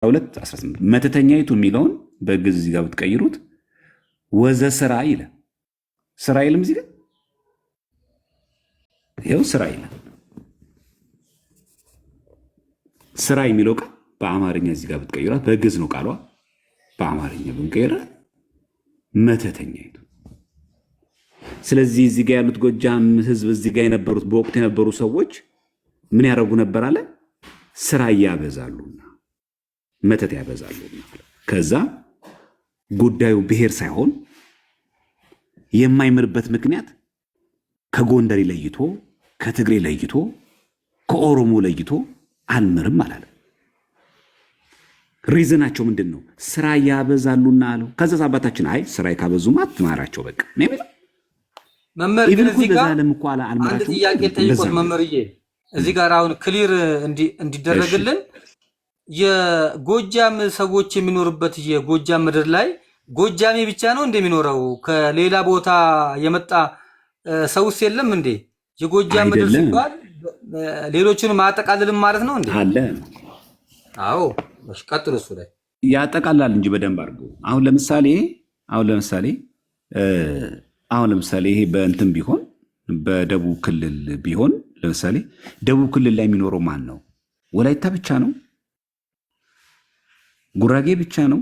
2:18 መተተኛይቱ የሚለውን በግዕዝ እዚህ ጋር ብትቀይሩት ወዘ ስራ ይለ ስራ ይልም እዚህ ጋር ይኸው ስራ ይለ ስራ የሚለው ቃል በአማርኛ እዚህ ጋር ብትቀይራት በግዕዝ ነው ቃሏ። በአማርኛ ብንቀይራት መተተኛይቱ። ስለዚህ እዚህ ጋር ያሉት ጎጃም ህዝብ እዚህ ጋር የነበሩት በወቅቱ የነበሩ ሰዎች ምን ያደርጉ ነበር አለ? ስራ ያበዛሉና መተት ያበዛሉና። ከዛ ጉዳዩ ብሔር ሳይሆን የማይምርበት ምክንያት ከጎንደሬ ለይቶ ከትግሬ ለይቶ ከኦሮሞ ለይቶ አልምርም አላለ። ሪዝናቸው ምንድን ነው? ስራ ያበዛሉና አለው። ከዛ አባታችን አይ ስራ ካበዙማ አትማራቸው በቃ ነው የሚለው። መምህር ግን እዚህ ጋር አንድ ጥያቄ ጠይቆት መምህርዬ፣ እዚህ ጋር አሁን ክሊር እንዲደረግልን የጎጃም ሰዎች የሚኖርበት የጎጃም ምድር ላይ ጎጃሜ ብቻ ነው እንደሚኖረው ከሌላ ቦታ የመጣ ሰውስ የለም እንዴ? የጎጃም ምድር ሲባል ሌሎችንም አያጠቃልልም ማለት ነው እንዴ? አለ። አዎ እሺ፣ ቀጥሉ። እሱ ላይ ያጠቃላል እንጂ በደንብ አድርገው። አሁን ለምሳሌ ይሄ በእንትን ቢሆን በደቡብ ክልል ቢሆን ለምሳሌ ደቡብ ክልል ላይ የሚኖረው ማን ነው? ወላይታ ብቻ ነው? ጉራጌ ብቻ ነው?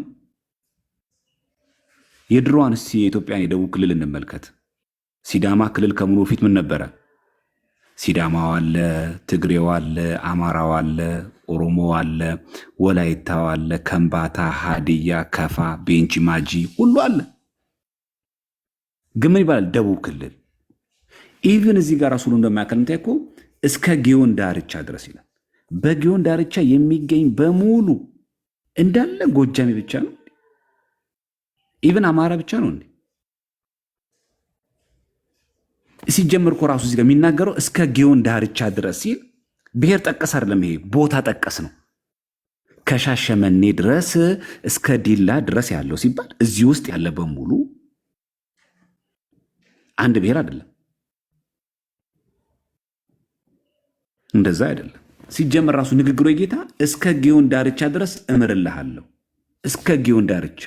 የድሮዋን እስኪ የኢትዮጵያን የደቡብ ክልል እንመልከት። ሲዳማ ክልል ከሙሉ ፊት ምን ነበረ? ሲዳማው አለ፣ ትግሬው አለ፣ አማራው አለ፣ ኦሮሞ አለ፣ ወላይታው አለ፣ ከምባታ፣ ሀዲያ፣ ከፋ፣ ቤንች ማጂ ሁሉ አለ። ግን ምን ይባላል? ደቡብ ክልል። ኢቭን እዚህ ጋር ራሱ እንደማያከል ምታይ እኮ እስከ ጊዮን ዳርቻ ድረስ ይላል። በጊዮን ዳርቻ የሚገኝ በሙሉ እንዳለ ጎጃሜ ብቻ ነው? ኢቭን አማራ ብቻ ነው እንዴ? ሲጀምር እኮ ራሱ እዚህ ጋር የሚናገረው እስከ ጊዮን ዳርቻ ድረስ ሲል ብሔር ጠቀስ አይደለም፣ ይሄ ቦታ ጠቀስ ነው። ከሻሸመኔ ድረስ እስከ ዲላ ድረስ ያለው ሲባል እዚህ ውስጥ ያለ በሙሉ አንድ ብሔር አይደለም። እንደዛ አይደለም። ሲጀምር ራሱ ንግግሩ የጌታ እስከ ጊዮን ዳርቻ ድረስ እምርልሃለሁ፣ እስከ ጊዮን ዳርቻ።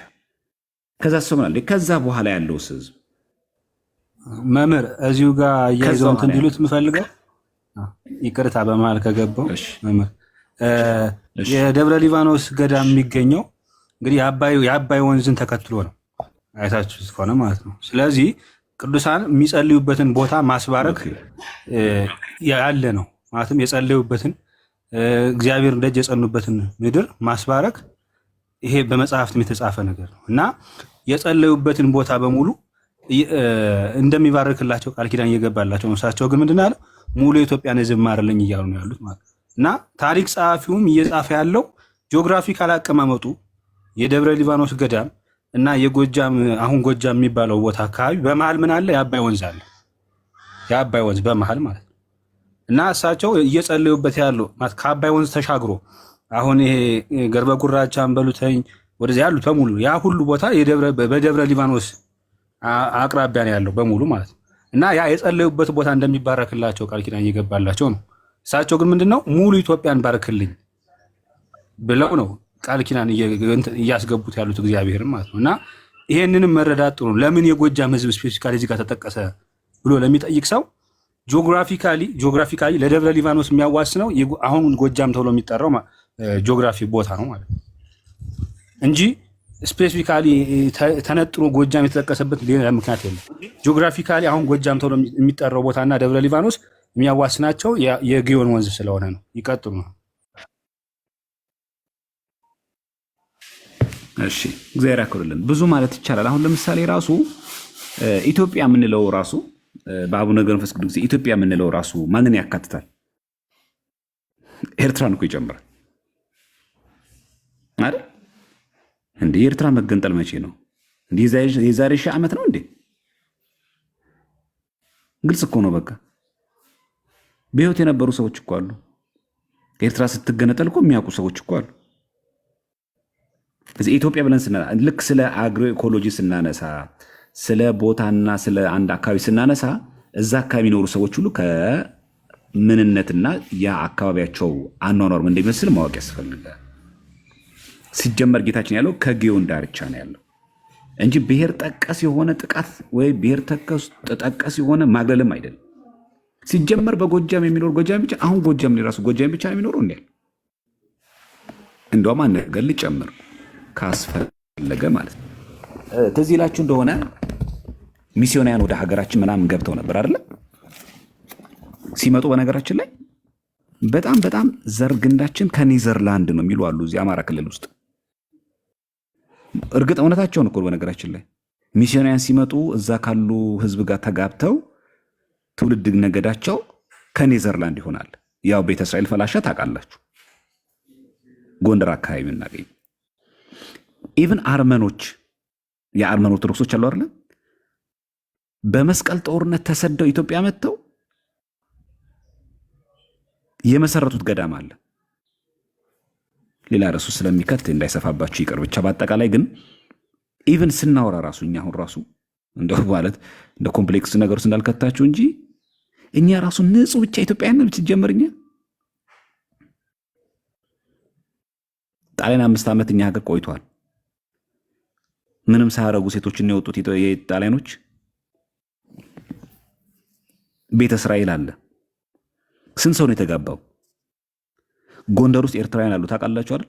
ከዛ ሰምናለ። ከዛ በኋላ ያለው ህዝብ መምህር እዚሁ ጋር እያይዘው እንትን እንዲሉት የምፈልገው ይቅርታ በመሃል ከገባው መምህር የደብረ ሊባኖስ ገዳም የሚገኘው እንግዲህ የአባይ ወንዝን ተከትሎ ነው፣ አይታችሁ ከሆነ ማለት ነው። ስለዚህ ቅዱሳን የሚጸልዩበትን ቦታ ማስባረክ ያለ ነው ማለትም የጸለዩበትን እግዚአብሔር ደጅ የጸኑበትን ምድር ማስባረክ ይሄ በመጽሐፍትም የተጻፈ ነገር ነው እና የጸለዩበትን ቦታ በሙሉ እንደሚባርክላቸው ቃል ኪዳን እየገባላቸው ነው። እሳቸው ግን ምንድን ያለው ሙሉ የኢትዮጵያን ሕዝብ ማርልኝ እያሉ ነው ያሉት ማለት እና ታሪክ ጸሐፊውም እየጻፈ ያለው ጂኦግራፊካል አቀማመጡ የደብረ ሊባኖስ ገዳም እና የጎጃም አሁን ጎጃም የሚባለው ቦታ አካባቢ በመሃል ምን አለ? የአባይ ወንዝ አለ። የአባይ ወንዝ በመሃል ማለት ነው እና እሳቸው እየጸለዩበት ያለው ከአባይ ወንዝ ተሻግሮ አሁን ይሄ ገርበ ጉራቻን በሉተኝ ወደዚያ ያሉት በሙሉ ያ ሁሉ ቦታ በደብረ ሊባኖስ አቅራቢያ ነው ያለው በሙሉ ማለት ነው እና ያ የጸለዩበት ቦታ እንደሚባረክላቸው ቃል ኪዳን እየገባላቸው ነው። እሳቸው ግን ምንድነው ሙሉ ኢትዮጵያን ባርክልኝ ብለው ነው ቃል ኪዳን እያስገቡት ያሉት እግዚአብሔር ማለት ነው እና ይሄንንም መረዳት ጥሩ ነው። ለምን የጎጃም ህዝብ ስፔሲፊካሊ እዚህ ጋር ተጠቀሰ ብሎ ለሚጠይቅ ሰው ጂኦግራፊካሊ ለደብረ ሊባኖስ የሚያዋስነው አሁን ጎጃም ተብሎ የሚጠራው ጂኦግራፊ ቦታ ነው ማለት ነው እንጂ ስፔሲፊካሊ ተነጥሮ ጎጃም የተጠቀሰበት ሌላ ምክንያት የለም። ጂኦግራፊካሊ አሁን ጎጃም ተብሎ የሚጠራው ቦታና ደብረ ሊባኖስ የሚያዋስናቸው የጊዮን ወንዝ ስለሆነ ነው። ይቀጥሉ ነው። እሺ እግዚአብሔር ያክብርልን። ብዙ ማለት ይቻላል። አሁን ለምሳሌ ራሱ ኢትዮጵያ የምንለው ራሱ በአቡነ ገብረ መንፈስ ቅዱስ ጊዜ ኢትዮጵያ የምንለው ራሱ ማንን ያካትታል? ኤርትራን እኮ ይጨምራል አይደል? እንዴ የኤርትራ መገንጠል መቼ ነው? እንዴ የዛሬ 1000 ዓመት ነው እንዴ? ግልጽ እኮ ነው። በቃ በህይወት የነበሩ ሰዎች እኮ አሉ። ኤርትራ ስትገነጠል እኮ የሚያውቁ ሰዎች እኮ አሉ። ስለዚህ ኢትዮጵያ ብለን ልክ ስለ አግሮ ኢኮሎጂ ስናነሳ ስለ ቦታና ስለ አንድ አካባቢ ስናነሳ እዛ አካባቢ የሚኖሩ ሰዎች ሁሉ ከምንነትና ያ አካባቢያቸው አኗኗር እንደሚመስል ማወቅ ያስፈልጋል። ሲጀመር ጌታችን ያለው ከግዮን ዳርቻ ነው ያለው እንጂ ብሔር ጠቀስ የሆነ ጥቃት ወይ ብሔር ጠቀስ የሆነ ማግለልም አይደለም። ሲጀመር በጎጃም የሚኖር ጎጃም ብቻ አሁን ጎጃም ላይ ራሱ ጎጃም ብቻ ነው የሚኖረው እንዴ? እንደውም አንድ ነገር ልጨምር ካስፈለገ ማለት ነው። ትዝ ይላችሁ እንደሆነ ሚስዮናውያን ወደ ሀገራችን ምናምን ገብተው ነበር አይደለ? ሲመጡ በነገራችን ላይ በጣም ዘር ግንዳችን ከኔዘርላንድ ነው የሚሉ አሉ እዚህ አማራ ክልል ውስጥ። እርግጥ እውነታቸውን እኮ በነገራችን ላይ ሚስዮናውያን ሲመጡ እዛ ካሉ ህዝብ ጋር ተጋብተው ትውልድ ነገዳቸው ከኔዘርላንድ ይሆናል። ያው ቤተ እስራኤል ፈላሻ ታውቃላችሁ፣ ጎንደር አካባቢ የምናገኝ ኢቭን አርመኖች፣ የአርመን ኦርቶዶክሶች አሉ አይደል? በመስቀል ጦርነት ተሰደው ኢትዮጵያ መጥተው የመሰረቱት ገዳም አለ። ሌላ ርዕሱ ስለሚከት እንዳይሰፋባችሁ ይቅር። ብቻ በአጠቃላይ ግን ኢቭን ስናወራ ራሱ እኛ አሁን ራሱ እንደው ማለት እንደ ኮምፕሌክስ ነገሮች እንዳልከታችሁ እንጂ እኛ ራሱ ንጹህ ብቻ ኢትዮጵያውያን ብትጀምር እኛ ጣሊያን 5 ዓመት እኛ ሀገር ቆይቷል። ምንም ሳያረጉ ሴቶችን የወጡት የጣሊያኖች ቤተ እስራኤል አለ። ስንት ሰው ነው የተጋባው? ጎንደር ውስጥ ኤርትራውያን አሉ ታውቃላችሁ አይደል?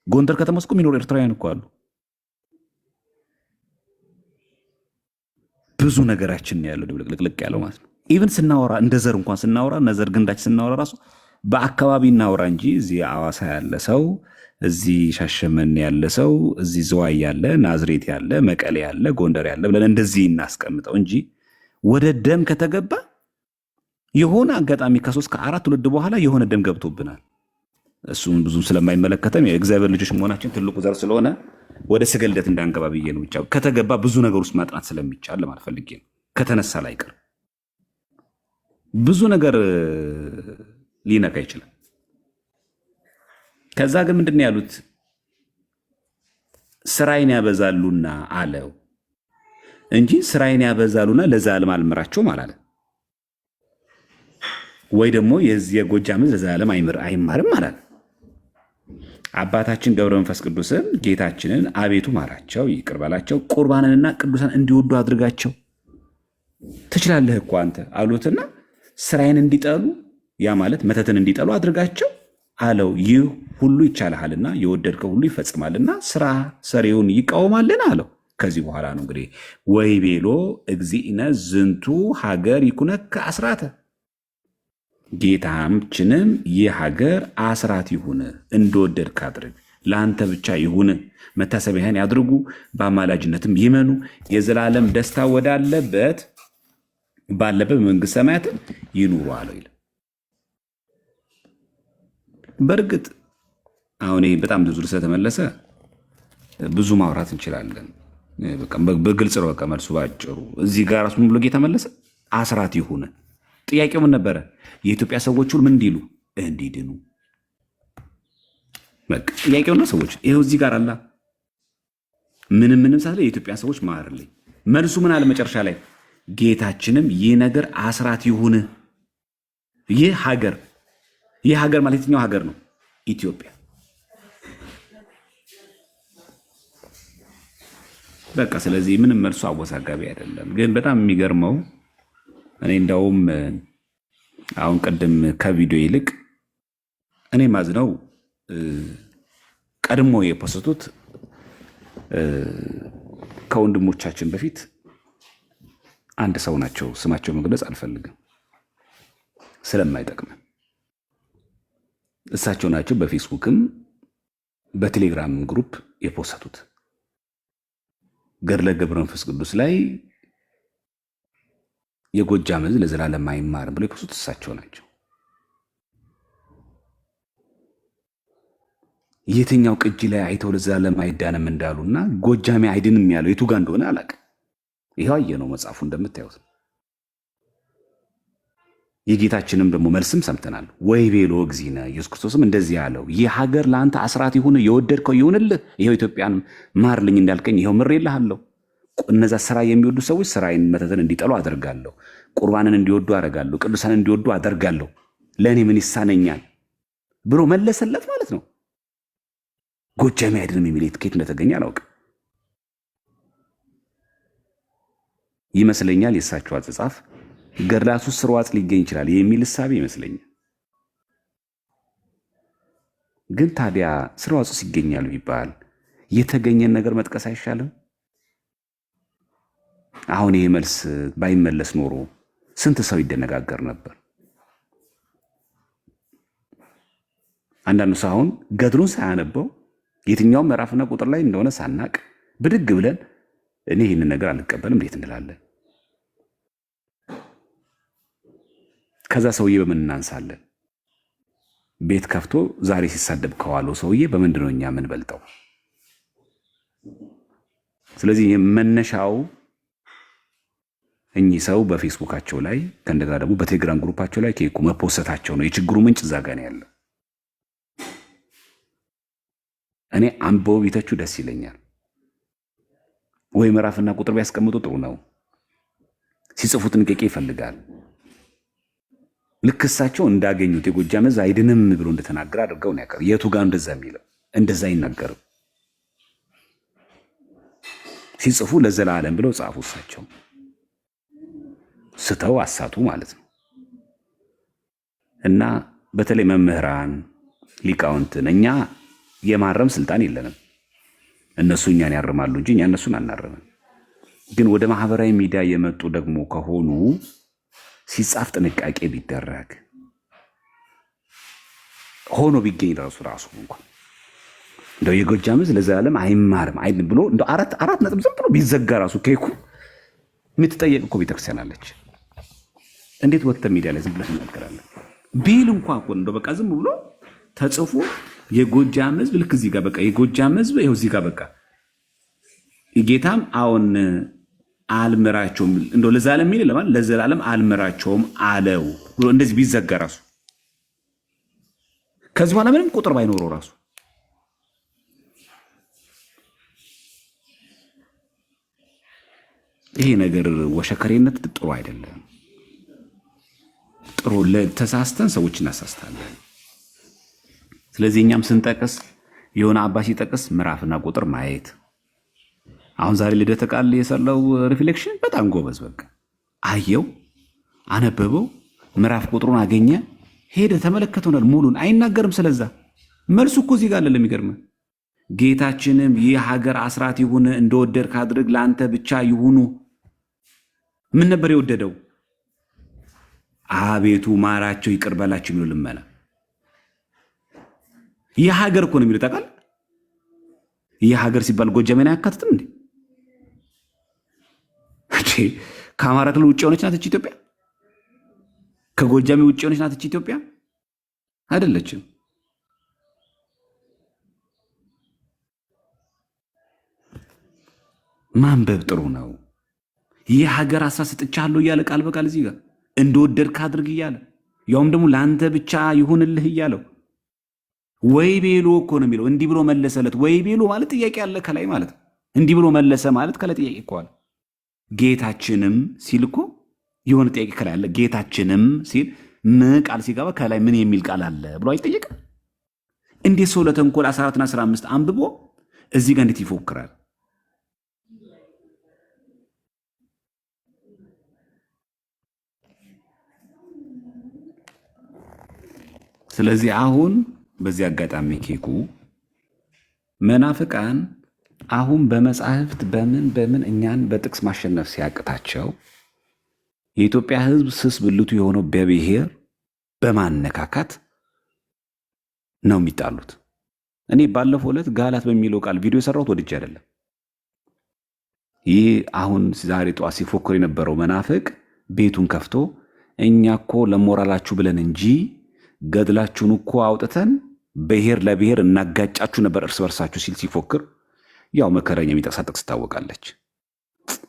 ጎንደር ከተማ ውስጥ የሚኖሩ ኤርትራውያን እኮ አሉ። ብዙ ነገራችን ያለው ድብልቅልቅ ያለው ማለት ነው። ኢቭን ስናወራ እንደ ዘር እንኳን ስናወራ ነዘር ግንዳችን ስናወራ ራሱ በአካባቢ እናወራ እንጂ እዚህ አዋሳ ያለ ሰው፣ እዚህ ሻሸመኔ ያለ ሰው፣ እዚህ ዝዋይ ያለ፣ ናዝሬት ያለ፣ መቀሌ ያለ፣ ጎንደር ያለ ብለን እንደዚህ እናስቀምጠው እንጂ ወደ ደም ከተገባ የሆነ አጋጣሚ ከ3 ከ4 ትውልድ በኋላ የሆነ ደም ገብቶብናል። እሱም ብዙም ስለማይመለከተም የእግዚአብሔር ልጆች መሆናችን ትልቁ ዘር ስለሆነ ወደ ስገልደት እንዳንገባ ብዬ ነው። ብቻ ከተገባ ብዙ ነገር ውስጥ ማጥናት ስለሚቻል ለማለት ፈልጌ ነው። ከተነሳ ላይቀር ብዙ ነገር ሊነካ ይችላል። ከዛ ግን ምንድን ነው ያሉት? ስራይን ያበዛሉና አለው እንጂ ስራይን ያበዛሉና ለዘላለም አልምራቸውም አላለ። ወይ ደግሞ የዚህ የጎጃም ለዘላለም አይማርም አላለ። አባታችን ገብረ መንፈስ ቅዱስም ጌታችንን አቤቱ ማራቸው፣ ይቅር በላቸው፣ ቁርባንንና ቅዱሳን እንዲወዱ አድርጋቸው ትችላለህ እኮ አንተ አሉትና ስራይን እንዲጠሉ ያ ማለት መተትን እንዲጠሉ አድርጋቸው አለው። ይህ ሁሉ ይቻልሃልና የወደድከው ሁሉ ይፈጽማልና ስራ ሰሪውን ይቃወማልን አለው። ከዚህ በኋላ ነው እንግዲህ ወይ ቤሎ እግዚእነ ዝንቱ ሀገር ይኩነከ አስራተ፣ ጌታችንም ይህ ሀገር አስራት ይሁን፣ እንደወደድክ አድርግ፣ ለአንተ ብቻ ይሁን፣ መታሰቢያን ያድርጉ፣ በአማላጅነትም ይመኑ፣ የዘላለም ደስታ ወዳለበት ባለበት በመንግስት ሰማያት ይኑሩ አለው ይላል። በእርግጥ አሁን ይሄ በጣም ብዙ ስለተመለሰ ብዙ ማውራት እንችላለን። በግልጽ ነው በቃ መልሱ ባጭሩ። እዚህ ጋር ራሱ ምን ብሎ ጌታ መለሰ? አስራት ይሁን። ጥያቄው ምን ነበረ? የኢትዮጵያ ሰዎች ሁሉ ምን እንዲሉ? እንዲድኑ። በቃ ጥያቄው ነው። ሰዎች ይሄው እዚህ ጋር አላ ምንም ሳለ የኢትዮጵያ ሰዎች ማርልኝ። መልሱ ምን አለ መጨረሻ ላይ? ጌታችንም ይህ ነገር አስራት ይሁን። ይህ ሀገር ማለት የትኛው ሀገር ነው? ኢትዮጵያ። በቃ ስለዚህ ምንም መልሱ አወዛጋቢ አይደለም። ግን በጣም የሚገርመው እኔ እንደውም አሁን ቅድም ከቪዲዮ ይልቅ እኔ ማዝነው ቀድሞ የፖስቱት ከወንድሞቻችን በፊት አንድ ሰው ናቸው። ስማቸው መግለጽ አልፈልግም ስለማይጠቅም። እሳቸው ናቸው በፌስቡክም በቴሌግራም ግሩፕ የፖስቱት ገድለ ገብረ መንፈስ ቅዱስ ላይ የጎጃም ሕዝብ ለዘላለም አይማርም ብለው የፖስቱት እሳቸው ናቸው። የትኛው ቅጂ ላይ አይተው ለዘላለም አይዳንም እንዳሉና ጎጃሜ አይድንም ያለው የቱ ጋር እንደሆነ አላውቅም። ይሄው አየነው መጽሐፉ እንደምታዩት። የጌታችንም ደግሞ መልስም ሰምተናል። ወይ ቤሎ እግዚእነ ኢየሱስ ክርስቶስም እንደዚህ ያለው ይህ ሀገር ለአንተ አስራት ይሁን፣ የወደድከው ይሁንልህ። ይሄው ኢትዮጵያን ማርልኝ እንዳልከኝ ይሄው ምሬልሃለሁ። እነዛ ስራ የሚወዱ ሰዎች ስራዬን መተትን እንዲጠሉ አደርጋለሁ፣ ቁርባንን እንዲወዱ አደርጋለሁ፣ ቅዱሳን እንዲወዱ አደርጋለሁ። ለእኔ ምን ይሳነኛል ብሎ መለሰለት ማለት ነው። ጎጃሜ አይድንም የሚል ትኬት እንደተገኘ አላውቅም። ይመስለኛል የእሳቸው አጻጻፍ ገድላቱ ስርዋጽ ሊገኝ ይችላል የሚል እሳቤ ይመስለኛል። ግን ታዲያ ስርዋጽ ይገኛል ቢባል የተገኘን ነገር መጥቀስ አይሻልም? አሁን ይሄ መልስ ባይመለስ ኖሮ ስንት ሰው ይደነጋገር ነበር። አንዳንዱ ሰው አሁን ገድሉን ሳያነበው የትኛው ምዕራፍና ቁጥር ላይ እንደሆነ ሳናቅ ብድግ ብለን እኔ ይህንን ነገር አልቀበልም እንዴት እንላለን? ከዛ ሰውዬ በምን እናንሳለን? ቤት ከፍቶ ዛሬ ሲሳደብ ከዋለው ሰውዬ በምንድን ነው እኛ የምንበልጠው? ስለዚህ መነሻው እኚህ ሰው በፌስቡካቸው ላይ ከእንደገና ደግሞ በቴሌግራም ግሩፓቸው ላይ ኬኩ መፖሰታቸው ነው። የችግሩ ምንጭ እዛ ጋ ነው ያለው። እኔ አንበው ቢተቹ ደስ ይለኛል፣ ወይ ምዕራፍና ቁጥር ቢያስቀምጡ ጥሩ ነው። ሲጽፉ ጥንቃቄ ይፈልጋል። ልክ እሳቸው እንዳገኙት የጎጃም ዕዝ አይድንም ብሎ እንደተናገረ አድርገው ነው ያቀረቡት። የቱ ጋር እንደዛ የሚለው እንደዛ አይናገርም። ሲጽፉ ለዘላለም ብለው ጻፉ። እሳቸው ስተው አሳቱ ማለት ነው። እና በተለይ መምህራን ሊቃውንትን እኛ የማረም ስልጣን የለንም። እነሱ እኛን ያርማሉ እንጂ እኛ እነሱን አናርምም። ግን ወደ ማህበራዊ ሚዲያ የመጡ ደግሞ ከሆኑ ሲጻፍ ጥንቃቄ ቢደረግ ሆኖ ቢገኝ ራሱ እንኳን እንደው የጎጃም ዕዝ ለዘላለም አይማርም አይደል ብሎ እንደው አራት ነጥብ ዝም ብሎ ቢዘጋ ራሱ ኬኩ የምትጠየቅ እኮ ቤተክርስቲያን አለች። እንዴት ወጥተህ ሚዲያ ላይ ዝም ብለህ ትናገራለህ ቢል እንኳን እንደው በቃ ዝም ብሎ ተጽፎ የጎጃም ዕዝ ልክ እዚህ ጋር በቃ የጎጃም ዕዝ ይኸው እዚህ ጋር በቃ ጌታም አሁን አልምራቸውም እንደው ለዘላለም የሚል ለማለት ለዘላለም አልምራቸውም አለው ብሎ እንደዚህ ቢዘጋ ራሱ ከዚህ በኋላ ምንም ቁጥር ባይኖረው ራሱ ይሄ ነገር ወሸከሬነት ጥሩ አይደለም። ጥሩ ለተሳስተን ሰዎች እናሳስታለን። ስለዚህ እኛም ስንጠቅስ የሆነ አባ ሲጠቅስ ምዕራፍና ቁጥር ማየት። አሁን ዛሬ ልደተ ቃል የሰራው ሪፍሌክሽን በጣም ጎበዝ። በቃ አየው፣ አነበበው፣ ምዕራፍ ቁጥሩን አገኘ፣ ሄደ፣ ተመለከተውናል። ሙሉን አይናገርም። ስለዛ መልሱ እኮ እዚህ ጋር አለ። ለሚገርም ጌታችንም ይህ ሀገር አስራት ይሁን እንደወደድክ አድርግ፣ ለአንተ ብቻ ይሁኑ። ምን ነበር የወደደው? አቤቱ ማራቸው፣ ይቅር በላቸው የሚለው ልመና። ይህ ሀገር እኮ ነው የሚለው ታውቃለህ። ይህ ሀገር ሲባል ጎጃሜን አያካትትም እንዴ? ከአማራ ክልል ውጭ የሆነች ናት እቺ ኢትዮጵያ? ከጎጃሜ ውጭ የሆነች ናት እቺ ኢትዮጵያ? አይደለችም። ማንበብ ጥሩ ነው። ይህ ሀገር አስራ ሰጥቻለሁ እያለ ቃል በቃል እዚህ ጋር እንደወደድክ አድርግ እያለ ያውም ደግሞ ለአንተ ብቻ ይሁንልህ እያለው ወይ ቤሎ እኮ ነው የሚለው። እንዲህ ብሎ መለሰለት። ወይ ቤሎ ማለት ጥያቄ አለ ከላይ ማለት ነው። እንዲህ ብሎ መለሰ ማለት ከላይ ጥያቄ እኮ አለ። ጌታችንም ሲል እኮ የሆነ ጥያቄ ከላይ አለ። ጌታችንም ሲል ቃል ሲገባ ከላይ ምን የሚል ቃል አለ ብሎ አይጠየቅም? እንዴት ሰው ለተንኮል 14ና 15 አንብቦ እዚህ ጋር እንዴት ይፎክራል? ስለዚህ አሁን በዚህ አጋጣሚ ኬኩ መናፍቃን አሁን በመጻሕፍት በምን እኛን በጥቅስ ማሸነፍ ሲያቅታቸው የኢትዮጵያ ሕዝብ ስስ ብልቱ የሆነው በብሔር በማነካካት ነው የሚጣሉት። እኔ ባለፈው ዕለት ጋላት በሚለው ቃል ቪዲዮ የሰራሁት ወድጄ አይደለም። ይህ አሁን ዛሬ ጠዋት ሲፎክር የነበረው መናፍቅ ቤቱን ከፍቶ እኛ እኮ ለሞራላችሁ ብለን እንጂ ገድላችሁን እኮ አውጥተን ብሔር ለብሔር እናጋጫችሁ ነበር እርስ በርሳችሁ ሲል ሲፎክር ያው መከረኛ የሚጠቅሳ ጥቅስ ትታወቃለች።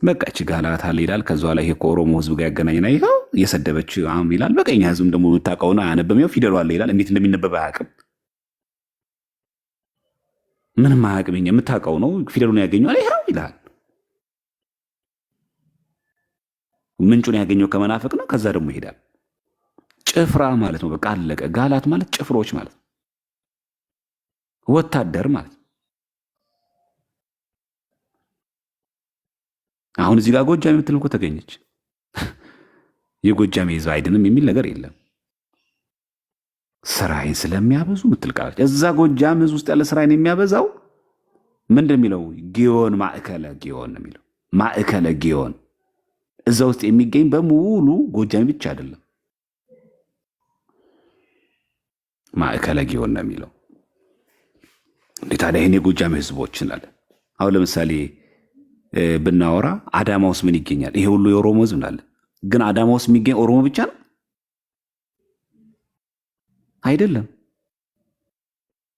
በቃ እቺ ጋላታ ይላል። ከዛ ላይ ይሄ ከኦሮሞ ህዝብ ጋር ያገናኝና ይሄው እየሰደበች ይላል። በቀኛ ህዝብም ደግሞ የምታውቀውና አያነበም። ያው ፊደሉ አለ ይላል። እንዴት እንደሚነበብ አያውቅም። ምንም አያውቅም። የምታውቀው ነው ፊደሉን ያገኘዋል ይሄው ይላል። ምንጩን ያገኘው ከመናፍቅ ነው። ከዛ ደግሞ ይሄዳል። ጭፍራ ማለት ነው። በቃ አለቀ። ጋላት ማለት ጭፍሮች ማለት ነው። ወታደር ማለት ነው። አሁን እዚህ ጋር ጎጃም የምትል እኮ ተገኘች። የጎጃም ህዝብ አይድንም የሚል ነገር የለም። ስራይን ስለሚያበዙ ምትል ቃለች። እዛ ጎጃም ህዝብ ውስጥ ያለ ስራይን የሚያበዛው ምንድን የሚለው ጊዮን ማዕከለ ጊዮን ነው የሚለው። ማዕከለ ጊዮን እዛ ውስጥ የሚገኝ በሙሉ ጎጃም ብቻ አይደለም፣ ማዕከለ ጊዮን ነው የሚለው። እንዴ ታዲያ ይህን የጎጃም ህዝቦች እንላለን። አሁን ለምሳሌ ብናወራ አዳማ ውስጥ ምን ይገኛል? ይሄ ሁሉ የኦሮሞ ህዝብ እንላለን። ግን አዳማ ውስጥ የሚገኝ ኦሮሞ ብቻ ነው አይደለም።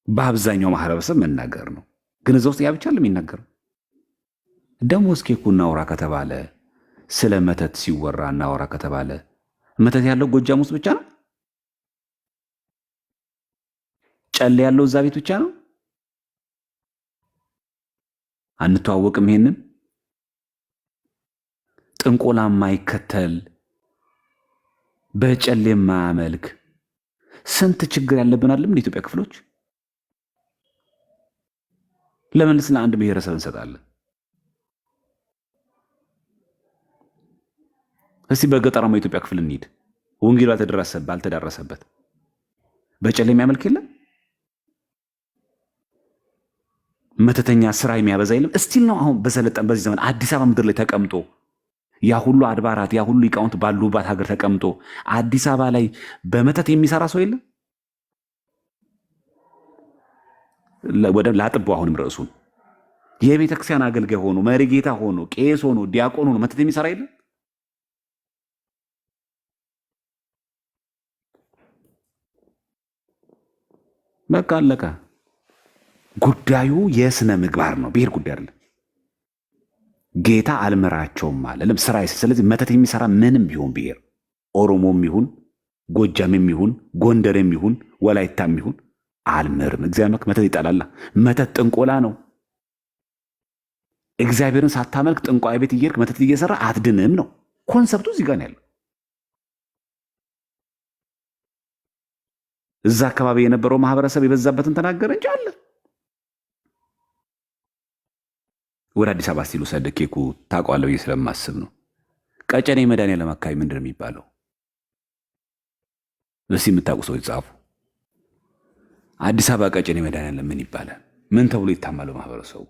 በአብዛኛው ማህበረሰብ መናገር ነው። ግን እዛ ውስጥ ያ ብቻ የሚናገረው ደግሞ እስኪ እኮ እናውራ ከተባለ ስለ መተት ሲወራ እናውራ ከተባለ መተት ያለው ጎጃም ውስጥ ብቻ ነው? ጨሌ ያለው እዛ ቤት ብቻ ነው? አንተዋወቅም? ይሄንን ጥንቆላ ማይከተል በጨሌ ማያመልክ ስንት ችግር ያለብን አይደለም እንደ ኢትዮጵያ ክፍሎች? ለምን ስለ አንድ ብሔረሰብ እንሰጣለን? እስቲ በገጠራማ የኢትዮጵያ ክፍል እንሂድ። ወንጌል ባልተዳረሰበት በጨሌ የሚያመልክ የለም? መተተኛ ስራ የሚያበዛ የለም? እስቲል ነው አሁን በሰለጠን በዚህ ዘመን አዲስ አበባ ምድር ላይ ተቀምጦ ያ ሁሉ አድባራት ያ ሁሉ ሊቃውንት ባሉባት ሀገር ተቀምጦ አዲስ አበባ ላይ በመተት የሚሰራ ሰው የለም? ወደ ላጥቦ አሁንም ርዕሱን የቤተ ክርስቲያን አገልጋይ ሆኖ መሪጌታ ሆኖ ቄስ ሆኖ ዲያቆን ሆኖ መተት የሚሰራ የለም? በቃ አለቀ። ጉዳዩ የስነ ምግባር ነው፣ ብሔር ጉዳይ አይደለም። ጌታ አልመራቸውም አለ ስራ። ስለዚህ መተት የሚሰራ ምንም ቢሆን ብሔር ኦሮሞም ይሁን ጎጃምም ይሁን ጎንደርም ይሁን ወላይታም ይሁን አልምርም። እግዚአብሔር መተት ይጠላላ። መተት ጥንቆላ ነው። እግዚአብሔርን ሳታመልክ ጥንቋይ ቤት እየሄድክ መተት እየሰራ አትድንም ነው ኮንሰፕቱ። እዚህ ጋር ነው ያለው። እዛ አካባቢ የነበረው ማህበረሰብ የበዛበትን ተናገረ እንጂ አለ። ወደ አዲስ አበባ ሲሉ ሰደኬኩ ታውቀዋለህ ብዬ ስለማስብ ነው። ቀጨኔ መድኃኔዓለም አካባቢ ምንድን ነው የሚባለው? እስኪ የምታውቁ ሰዎች ጻፉ። አዲስ አበባ ቀጨኔ መድኃኔዓለም ምን ይባላል? ምን ተብሎ ይታማለው ማህበረሰቡ?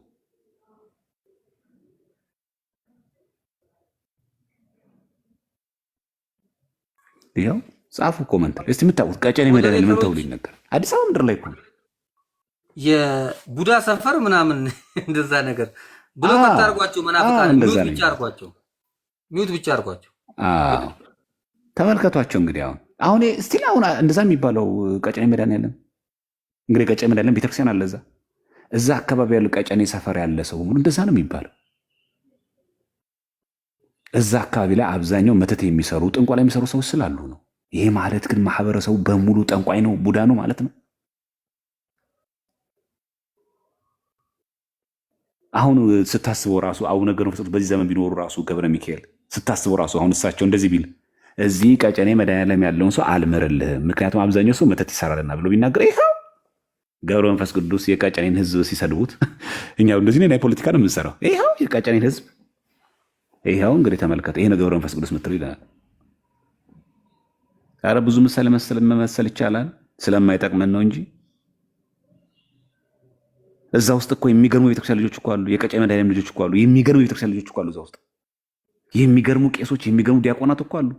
ይኸው ጻፉ ኮመንት። እስቲ የምታውቁት ቀጨኔ መድኃኔዓለም ምን ተብሎ ይነገራል? አዲስ አበባ ምድር ላይ እኮ የቡዳ ሰፈር ምናምን እንደዛ ነገር ብሎ መታርጓቸው መናፍቃን ሚውት ብቻ አርጓቸው፣ ሚውት ብቻ አርጓቸው። ተመልከቷቸው እንግዲህ አሁን እስቲል አሁን እንደዛ የሚባለው ቀጨኔ መድኃኔዓለም እንግዲህ ቀጨኔ መድኃኔዓለም ቤተክርስቲያን አለ እዛ አካባቢ ያለው ቀጨኔ ሰፈር ያለ ሰው ሙሉ እንደዛ ነው የሚባለው። እዛ አካባቢ ላይ አብዛኛው መተት የሚሰሩ ጥንቆላ የሚሰሩ ሰዎች ስላሉ ነው። ይሄ ማለት ግን ማህበረሰቡ በሙሉ ጠንቋይ ነው ቡዳ ነው ማለት ነው? አሁን ስታስበው ራሱ አቡነ ገብረ መንፈስ ቅዱስ በዚህ ዘመን ቢኖሩ ራሱ ገብረ ሚካኤል ስታስበው ራሱ አሁን እሳቸው እንደዚህ ቢል እዚህ ቀጨኔ መድኃኔዓለም ያለውን ሰው አልምርልህም፣ ምክንያቱም አብዛኛው ሰው መተት ይሰራልና ብሎ ቢናገር ይኸው ገብረ መንፈስ ቅዱስ የቀጨኔን ህዝብ ሲሰድቡት እኛ እንደዚህ ነው የፖለቲካ ነው የምንሰራው። ይኸው የቀጨኔን ህዝብ ይኸው እንግዲህ ተመልከተ። ይሄ ነው ገብረ መንፈስ ቅዱስ ምትሉ ይላል። ኧረ ብዙ ምሳሌ መመሰል ይቻላል፣ ስለማይጠቅመን ነው እንጂ እዛ ውስጥ እኮ የሚገርሙ ቤተክርስቲያን ልጆች እኮ አሉ። የቀጨኔ መድኃኔዓለም ልጆች እኮ አሉ። የሚገርሙ ቤተክርስቲያን ልጆች እኮ አሉ። እዛ ውስጥ የሚገርሙ ቄሶች፣ የሚገርሙ ዲያቆናት እኮ አሉ።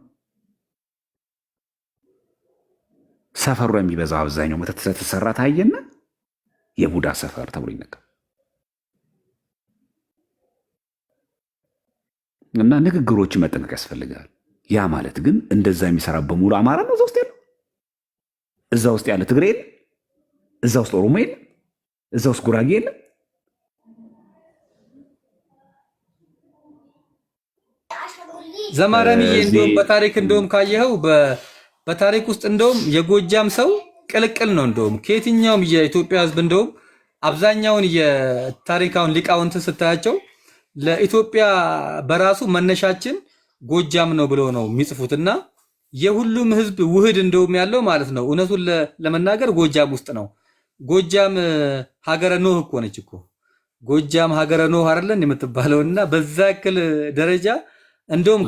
ሰፈሩ የሚበዛው አብዛኛው መተት ስለተሰራ ታየና የቡዳ ሰፈር ተብሎ ይነገራል። እና ንግግሮችን መጠንቀቅ ያስፈልጋል። ያ ማለት ግን እንደዛ የሚሰራ በሙሉ አማራ ነው እዛ ውስጥ ያለው። እዛ ውስጥ ያለ ትግሬ የለም። እዛ ውስጥ ኦሮሞ የለም። እዛ ውስጥ ጉራጌ የለም። ዘማረምዬ እንደውም በታሪክ እንደውም ካየኸው በታሪክ ውስጥ እንደውም የጎጃም ሰው ቅልቅል ነው። እንደውም ከየትኛውም የኢትዮጵያ ሕዝብ እንደውም አብዛኛውን የታሪካውን ሊቃውንትን ስታያቸው ለኢትዮጵያ በራሱ መነሻችን ጎጃም ነው ብለው ነው የሚጽፉትና የሁሉም ሕዝብ ውህድ እንደውም ያለው ማለት ነው። እውነቱን ለመናገር ጎጃም ውስጥ ነው። ጎጃም ሀገረ ኖህ እኮ ነች እኮ። ጎጃም ሀገረ ኖህ አይደለን የምትባለውና በዛ ያክል ደረጃ እንደውም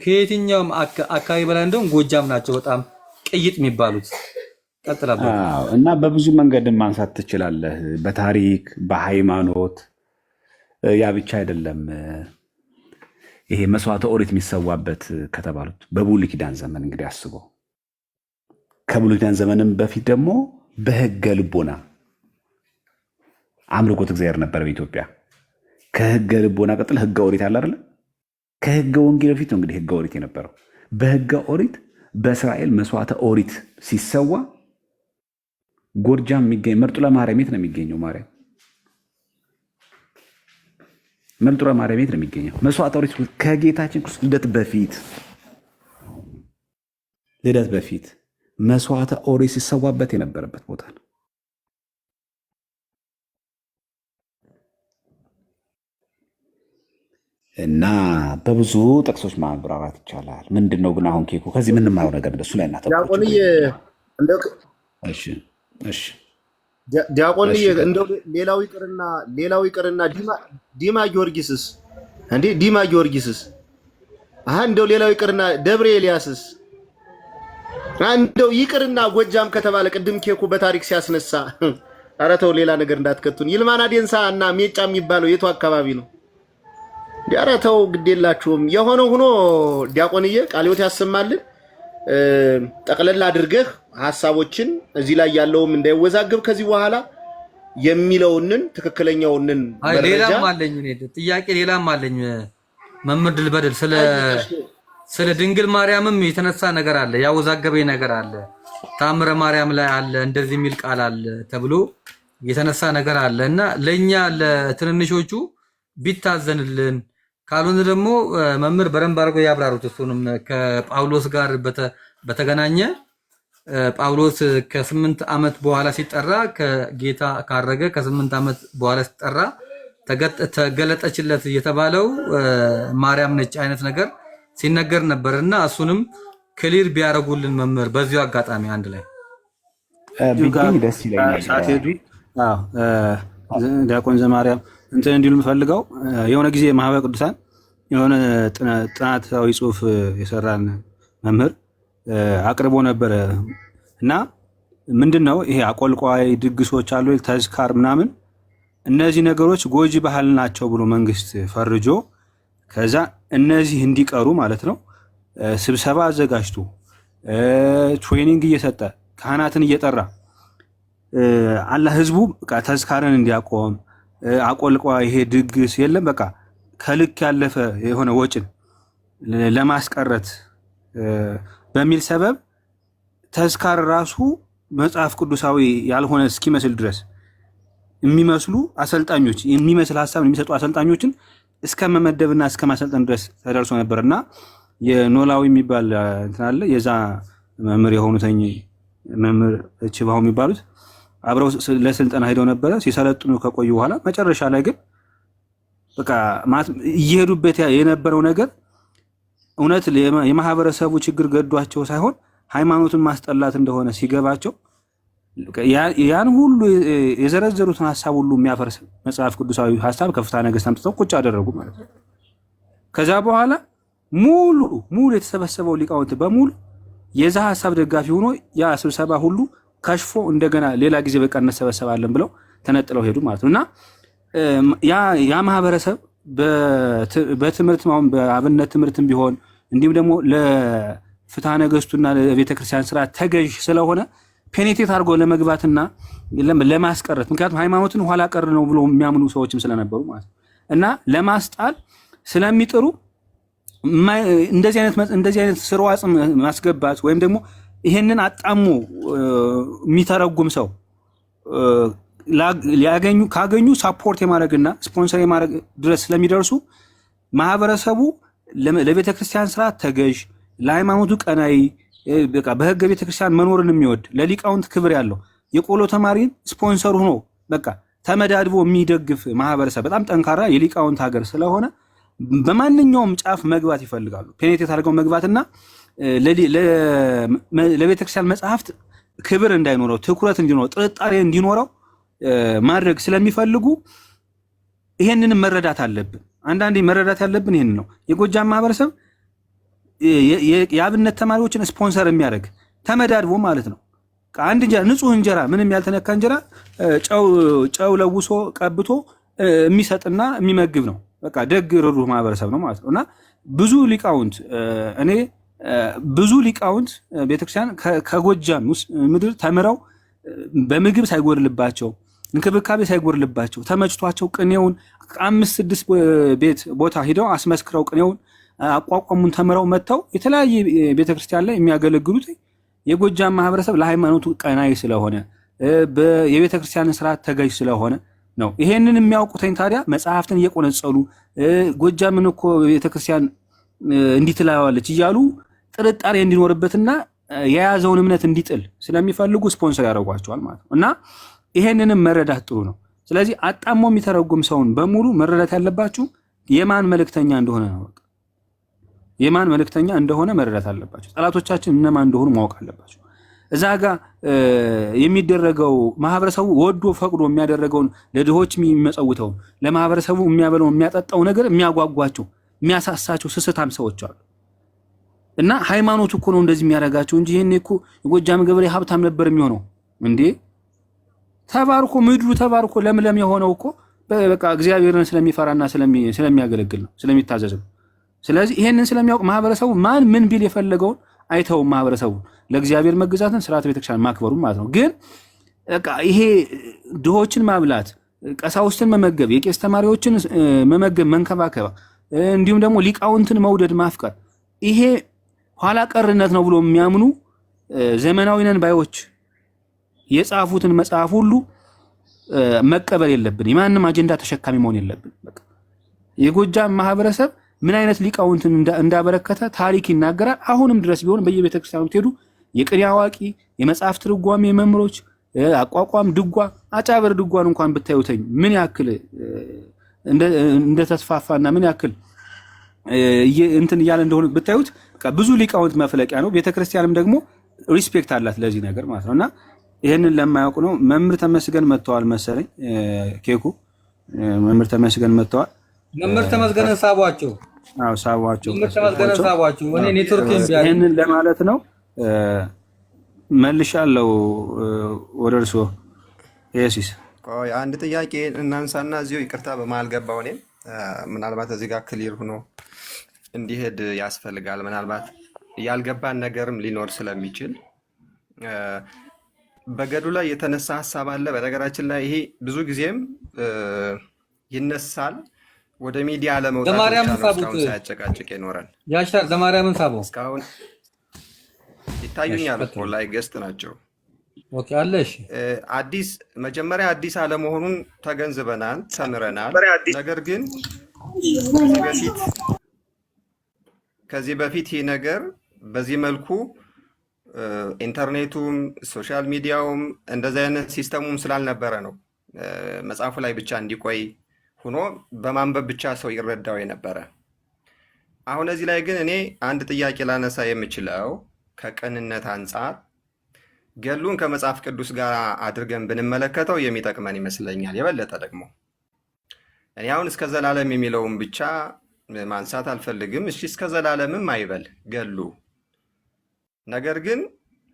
ከየትኛውም አካባቢ በላይ እንደውም ጎጃም ናቸው በጣም ቅይጥ የሚባሉት። ቀጥላበት እና በብዙ መንገድ ማንሳት ትችላለህ። በታሪክ በሃይማኖት ያ ብቻ አይደለም። ይሄ መስዋዕተ ኦሪት የሚሰዋበት ከተባሉት በብሉይ ኪዳን ዘመን እንግዲህ አስበው። ከብሉይ ኪዳን ዘመንም በፊት ደግሞ በህገ ልቦና አምልኮት እግዚአብሔር ነበር በኢትዮጵያ። ከህገ ልቦና ቀጥል ህገ ኦሪት አለ አይደል? ከህገ ወንጌል በፊት ነው እንግዲህ ህገ ኦሪት የነበረው። በህገ ኦሪት በእስራኤል መስዋዕተ ኦሪት ሲሰዋ ጎጃም የሚገኝ መርጡለ ማርያም የት ነው የሚገኘው? ማርያም መርጡለ ማርያም የት ነው የሚገኘው? መስዋዕተ ኦሪት ከጌታችን ክርስቶስ ልደት በፊት መስዋዕተ ኦሪት ሲሰዋበት የነበረበት ቦታ ነው። እና በብዙ ጥቅሶች ማብራራት ይቻላል። ምንድን ነው ግን አሁን ኬኩ ከዚህ የምንማረው ነገር እንደሱ ላይ ዲያቆንዬ እንደው ሌላው ይቅርና ዲማ ጊዮርጊስስ እንደው ሌላው ይቅርና ደብረ ኤልያስስ እንደው ይቅርና ጎጃም ከተባለ ቅድም ኬኩ በታሪክ ሲያስነሳ ኧረ ተው ሌላ ነገር እንዳትከቱን። ይልማና ዴንሳ እና ሜጫ የሚባለው የቱ አካባቢ ነው? ኧረ ተው ግዴላችሁም። የሆነው ሆኖ ዲያቆንዬ ቃለ ሕይወት ያሰማልን። ጠቅለል አድርገህ ሐሳቦችን እዚህ ላይ ያለውም እንዳይወዛግብ ከዚህ በኋላ የሚለውንን ትክክለኛውንን ሌላም አለኝ ጥያቄ ሌላም አለኝ። መምህር ድልበድል ስለ ድንግል ማርያምም የተነሳ ነገር አለ፣ ያወዛገበኝ ነገር አለ። ታምረ ማርያም ላይ አለ እንደዚህ የሚል ቃል አለ ተብሎ የተነሳ ነገር አለ እና ለኛ ለትንንሾቹ ቢታዘንልን ካልሆነ ደግሞ መምህር በደንብ አድርጎ ያብራሩት። እሱንም ከጳውሎስ ጋር በተገናኘ ጳውሎስ ከ8 ዓመት በኋላ ሲጠራ ከጌታ ካረገ ከ8 ዓመት በኋላ ሲጠራ ተገለጠችለት የተባለው ማርያም ነች አይነት ነገር ሲነገር ነበርና እሱንም ክሊር ቢያረጉልን መምህር በዚሁ አጋጣሚ አንድ ላይ ቢገኝ ደስ ይለኛል። ዲያቆን ዘማርያም እንትን እንዲሉ የምፈልገው የሆነ ጊዜ ማህበረ ቅዱሳን የሆነ ጥናታዊ ጽሑፍ የሰራን መምህር አቅርቦ ነበረ እና ምንድነው ይሄ አቆልቋይ ድግሶች አሉ ተዝካር ምናምን እነዚህ ነገሮች ጎጂ ባህል ናቸው ብሎ መንግስት ፈርጆ ከዛ እነዚህ እንዲቀሩ ማለት ነው ስብሰባ አዘጋጅቶ ትሬኒንግ እየሰጠ ካህናትን እየጠራ አላ ህዝቡ በቃ ተዝካርን እንዲያቆም አቆልቋይ ይሄ ድግስ የለም በቃ ከልክ ያለፈ የሆነ ወጭን ለማስቀረት በሚል ሰበብ ተዝካር ራሱ መጽሐፍ ቅዱሳዊ ያልሆነ እስኪመስል ድረስ የሚመስሉ አሰልጣኞች የሚመስል ሐሳብ የሚሰጡ አሰልጣኞችን እስከ መመደብና እስከ ማሰልጠን ድረስ ተደርሶ ነበርና የኖላዊ የሚባል እንትን አለ የዛ መምህር የሆኑተኝ መምህር እችባው የሚባሉት አብረው ለስልጠና ሄደው ነበረ። ሲሰለጥኑ ከቆዩ በኋላ መጨረሻ ላይ ግን በቃ እየሄዱበት የነበረው ነገር እውነት የማህበረሰቡ ችግር ገዷቸው ሳይሆን ሃይማኖትን ማስጠላት እንደሆነ ሲገባቸው ያን ሁሉ የዘረዘሩትን ሐሳብ ሁሉ የሚያፈርስ መጽሐፍ ቅዱሳዊ ሐሳብ ከፍትሐ ነገሥት አምጥተው ቁጭ አደረጉ ማለት ነው። ከዛ በኋላ ሙሉ የተሰበሰበው ሊቃውንት በሙሉ የዛ ሐሳብ ደጋፊ ሆኖ ያ ስብሰባ ሁሉ ከሽፎ እንደገና ሌላ ጊዜ በቃ እንሰበሰባለን ብለው ተነጥለው ሄዱ ማለት ነው። እና ያ ማህበረሰብ በትምህርት ማሁን በአብነት ትምህርትም ቢሆን እንዲሁም ደግሞ ለፍትሐ ነገሥቱና ለቤተክርስቲያን ስርዓት ተገዥ ስለሆነ ፔኔትሬት አድርጎ ለመግባትና ለማስቀረት ምክንያቱም ሃይማኖትን ኋላ ቀር ነው ብሎ የሚያምኑ ሰዎችም ስለነበሩ ማለት ነው እና ለማስጣል ስለሚጥሩ እንደዚህ አይነት ስርዋጽ ማስገባት ወይም ደግሞ ይሄንን አጣሙ የሚተረጉም ሰው ካገኙ ሳፖርት የማድረግና ስፖንሰር የማድረግ ድረስ ስለሚደርሱ ማህበረሰቡ ለቤተክርስቲያን ስርዓት ተገዥ ለሃይማኖቱ ቀናይ በቃ በህገ ቤተክርስቲያን መኖርን የሚወድ ለሊቃውንት ክብር ያለው የቆሎ ተማሪን ስፖንሰር ሆኖ በቃ ተመዳድቦ የሚደግፍ ማህበረሰብ በጣም ጠንካራ የሊቃውንት ሀገር ስለሆነ በማንኛውም ጫፍ መግባት ይፈልጋሉ። ፔኔትሬት አድርገው መግባትና ለቤተክርስቲያን መጽሐፍት ክብር እንዳይኖረው ትኩረት እንዲኖረው ጥርጣሬ እንዲኖረው ማድረግ ስለሚፈልጉ ይሄንንም መረዳት አለብን። አንዳንዴ መረዳት ያለብን ይሄን ነው። የጎጃም ማህበረሰብ የአብነት ተማሪዎችን ስፖንሰር የሚያደርግ ተመዳድቦ ማለት ነው። አንድ እንጀራ ንጹህ እንጀራ ምንም ያልተነካ እንጀራ ጨው ለውሶ ቀብቶ የሚሰጥና የሚመግብ ነው። በቃ ደግ ርሩህ ማህበረሰብ ነው ማለት ነው። እና ብዙ ሊቃውንት ቤተክርስቲያን ከጎጃም ውስጥ ምድር ተምረው በምግብ ሳይጎድልባቸው እንክብካቤ ሳይጎድልባቸው ተመችቷቸው ቅኔውን 5-6 ቤት ቦታ ሂደው አስመስክረው ቅኔውን አቋቋሙን ተምረው መጥተው የተለያየ ቤተክርስቲያን ላይ የሚያገለግሉት የጎጃም ማህበረሰብ ለሃይማኖቱ ቀናይ ስለሆነ የቤተክርስቲያንን ስርዓት ተገዥ ስለሆነ ነው። ይሄንን የሚያውቁትኝ ታዲያ መጽሐፍትን እየቆነጸሉ ጎጃምን እኮ ቤተክርስቲያን እንዲህ ትላለች እያሉ ጥርጣሬ እንዲኖርበትና የያዘውን እምነት እንዲጥል ስለሚፈልጉ ስፖንሰር ያደርጓቸዋል ማለት ነው። እና ይሄንንም መረዳት ጥሩ ነው። ስለዚህ አጣሞ የሚተረጉም ሰውን በሙሉ መረዳት ያለባችሁ የማን መልእክተኛ እንደሆነ ነው። የማን መልእክተኛ እንደሆነ መረዳት አለባችሁ። ጠላቶቻችን እነማን እንደሆኑ ማወቅ አለባችሁ። እዛ ጋር የሚደረገው ማህበረሰቡ ወዶ ፈቅዶ የሚያደርገውን ለድሆች የሚመጸውተው ለማህበረሰቡ የሚያበለው የሚያጠጣው ነገር የሚያጓጓቸው የሚያሳሳቸው ስስታም ሰዎች አሉ። እና ሃይማኖቱ እኮ ነው እንደዚህ የሚያደርጋቸው እንጂ ይሄን እኮ የጎጃም ገበሬ ሀብታም ነበር የሚሆነው እንዴ? ተባርኮ ምድሩ ተባርኮ ለምለም የሆነው እኮ በቃ እግዚአብሔርን ስለሚፈራና ስለሚያገለግል ነው፣ ስለሚታዘዝ ነው። ስለዚህ ይሄንን ስለሚያውቅ ማህበረሰቡ ማን ምን ቢል የፈለገውን አይተውም። ማህበረሰቡ ለእግዚአብሔር መገዛትን ስርዓተ ቤተክርስቲያን ማክበሩ ማለት ነው። ግን በቃ ይሄ ድሆችን ማብላት፣ ቀሳውስትን መመገብ፣ የቄስ ተማሪዎችን መመገብ፣ መንከባከብ እንዲሁም ደግሞ ሊቃውንትን መውደድ፣ ማፍቀር ይሄ ኋላ ቀርነት ነው ብሎ የሚያምኑ ዘመናዊ ነን ባዮች የጻፉትን መጽሐፍ ሁሉ መቀበል የለብን። የማንም አጀንዳ ተሸካሚ መሆን የለብን። በቃ የጎጃም ማህበረሰብ ምን አይነት ሊቃውንትን እንዳበረከተ ታሪክ ይናገራል። አሁንም ድረስ ቢሆን በየቤተክርስቲያኑ ትሄዱ የቅኔ አዋቂ የመጽሐፍ ትርጓሜ መምህሮች አቋቋም ድጓ አጫበር ድጓን እንኳን ብታዩተኝ ምን ያክል እንደተስፋፋና ምን ያክል እንትን እያለ እንደሆነ ብታዩት ብዙ ሊቃውንት መፍለቂያ ነው። ቤተክርስቲያንም ደግሞ ሪስፔክት አላት ለዚህ ነገር ማለት ነውና ይሄንን ለማያውቁ ነው። መምህር ተመስገን መጥተዋል መሰለኝ። ኬኩ መምህር ተመስገን መጥተዋል። መምህር ተመስገን ሳቧቸው። አዎ ሳቧቸው። መምህር ተመስገን ሳቧቸው። እኔ ኔትወርክ እንቢያለኝ ይሄንን ለማለት ነው። መልሻለሁ ወደ እርስዎ ኢየሱስ። ቆይ አንድ ጥያቄ እናንሳና እዚሁ ይቅርታ በመሀል ገባሁ። እኔም ምናልባት እዚህ ጋር ክሊር ሆኖ እንዲሄድ ያስፈልጋል። ምናልባት ያልገባን ነገርም ሊኖር ስለሚችል በገድሉ ላይ የተነሳ ሀሳብ አለ። በነገራችን ላይ ይሄ ብዙ ጊዜም ይነሳል። ወደ ሚዲያ ለመውጣት እስካሁን ሳያጨቃጭቅ ይኖራል። ያሻል ለማርያምን ሳበው እስካሁን ይታዩኛል እኮ ላይ ገስት ናቸው። ኦኬ አለሽ መጀመሪያ አዲስ አለመሆኑን ተገንዝበናል፣ ተምረናል። ነገር ግን ከዚህ በፊት ይህ ነገር በዚህ መልኩ ኢንተርኔቱም ሶሻል ሚዲያውም እንደዚህ አይነት ሲስተሙም ስላልነበረ ነው መጽሐፉ ላይ ብቻ እንዲቆይ ሆኖ በማንበብ ብቻ ሰው ይረዳው የነበረ። አሁን እዚህ ላይ ግን እኔ አንድ ጥያቄ ላነሳ የምችለው ከቅንነት አንጻር ገድሉን ከመጽሐፍ ቅዱስ ጋር አድርገን ብንመለከተው የሚጠቅመን ይመስለኛል። የበለጠ ደግሞ እኔ አሁን እስከ ዘላለም የሚለውን ብቻ ማንሳት አልፈልግም። እሺ እስከ ዘላለምም አይበል ገድሉ። ነገር ግን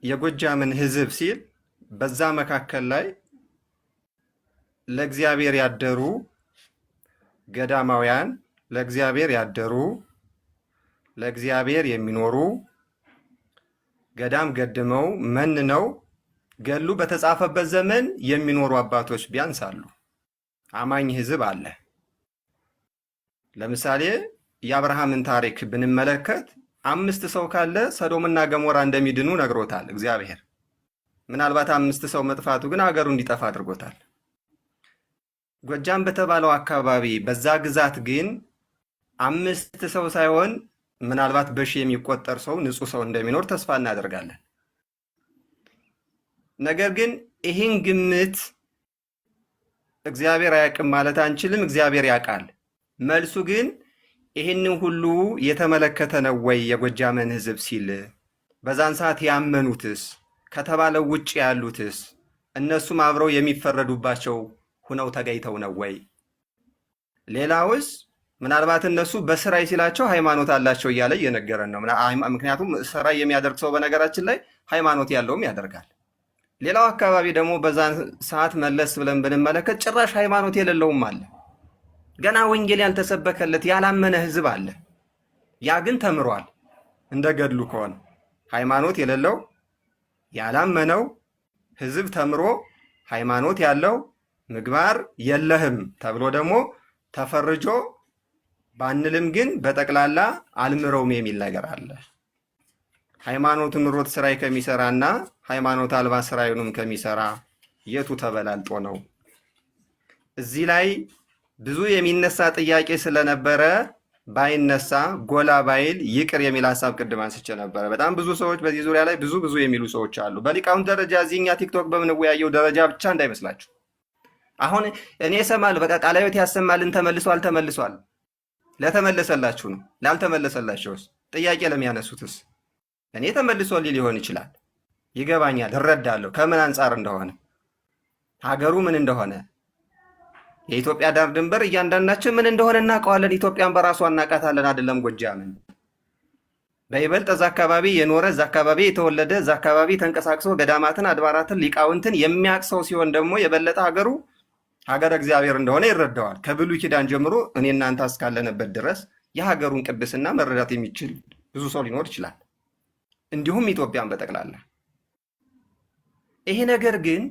የጎጃምን ሕዝብ ሲል በዛ መካከል ላይ ለእግዚአብሔር ያደሩ ገዳማውያን፣ ለእግዚአብሔር ያደሩ ለእግዚአብሔር የሚኖሩ ገዳም ገድመው መንነው ገድሉ በተጻፈበት ዘመን የሚኖሩ አባቶች ቢያንስ አሉ። አማኝ ሕዝብ አለ። ለምሳሌ የአብርሃምን ታሪክ ብንመለከት 5 ሰው ካለ ሰዶምና ገሞራ እንደሚድኑ ነግሮታል እግዚአብሔር። ምናልባት 5 ሰው መጥፋቱ ግን ሀገሩ እንዲጠፋ አድርጎታል። ጎጃም በተባለው አካባቢ በዛ ግዛት ግን 5 ሰው ሳይሆን ምናልባት በሺ የሚቆጠር ሰው ንጹህ ሰው እንደሚኖር ተስፋ እናደርጋለን። ነገር ግን ይህን ግምት እግዚአብሔር አያውቅም ማለት አንችልም። እግዚአብሔር ያውቃል። መልሱ ግን ይህንን ሁሉ የተመለከተ ነው ወይ የጎጃምን ሕዝብ ሲል በዛን ሰዓት ያመኑትስ ከተባለው ውጭ ያሉትስ እነሱም አብረው የሚፈረዱባቸው ሁነው ተገኝተው ነው ወይ? ሌላውስ ምናልባት እነሱ በስራይ ሲላቸው ሃይማኖት አላቸው እያለ እየነገረን ነው። ምክንያቱም ስራ የሚያደርግ ሰው በነገራችን ላይ ሃይማኖት ያለውም ያደርጋል። ሌላው አካባቢ ደግሞ በዛን ሰዓት መለስ ብለን ብንመለከት ጭራሽ ሃይማኖት የሌለውም አለ። ገና ወንጌል ያልተሰበከለት ያላመነ ህዝብ አለ። ያ ግን ተምሯል። እንደ ገድሉ ከሆነ ሃይማኖት የሌለው ያላመነው ህዝብ ተምሮ ሃይማኖት ያለው ምግባር የለህም ተብሎ ደግሞ ተፈርጆ ባንልም ግን በጠቅላላ አልምረውም የሚል ነገር አለ። ሃይማኖት ምሮት ስራይ ከሚሰራና ሃይማኖት አልባ ስራዩንም ከሚሰራ የቱ ተበላልጦ ነው? እዚህ ላይ ብዙ የሚነሳ ጥያቄ ስለነበረ ባይነሳ ጎላ ባይል ይቅር የሚል ሀሳብ ቅድም አንስቼ ነበረ። በጣም ብዙ ሰዎች በዚህ ዙሪያ ላይ ብዙ የሚሉ ሰዎች አሉ። በሊቃውንት ደረጃ እዚህኛ ቲክቶክ በምንወያየው ደረጃ ብቻ እንዳይመስላችሁ። አሁን እኔ እሰማለሁ፣ በቃ ቃለ ሕይወት ያሰማልን ተመልሷል። ለተመለሰላችሁ ነው። ላልተመለሰላችሁስ ጥያቄ ለሚያነሱትስ እኔ ተመልሶልኝ ሊሆን ይችላል፣ ይገባኛል፣ እረዳለሁ ከምን አንጻር እንደሆነ ሀገሩ ምን እንደሆነ የኢትዮጵያ ዳር ድንበር እያንዳንዳችን ምን እንደሆነ እናውቀዋለን። ኢትዮጵያን በራሷ እናውቃታለን። አይደለም ጎጃምን በይበልጥ እዛ አካባቢ የኖረ እዛ አካባቢ የተወለደ እዛ አካባቢ ተንቀሳቅሶ ገዳማትን አድባራትን ሊቃውንትን የሚያውቅ ሰው ሲሆን ደግሞ የበለጠ ሀገሩ ሀገረ እግዚአብሔር እንደሆነ ይረዳዋል። ከብሉይ ኪዳን ጀምሮ እኔ እናንተ እስካለንበት ድረስ የሀገሩን ቅድስና መረዳት የሚችል ብዙ ሰው ሊኖር ይችላል። እንዲሁም ኢትዮጵያን በጠቅላላ ይሄ ነገር ግን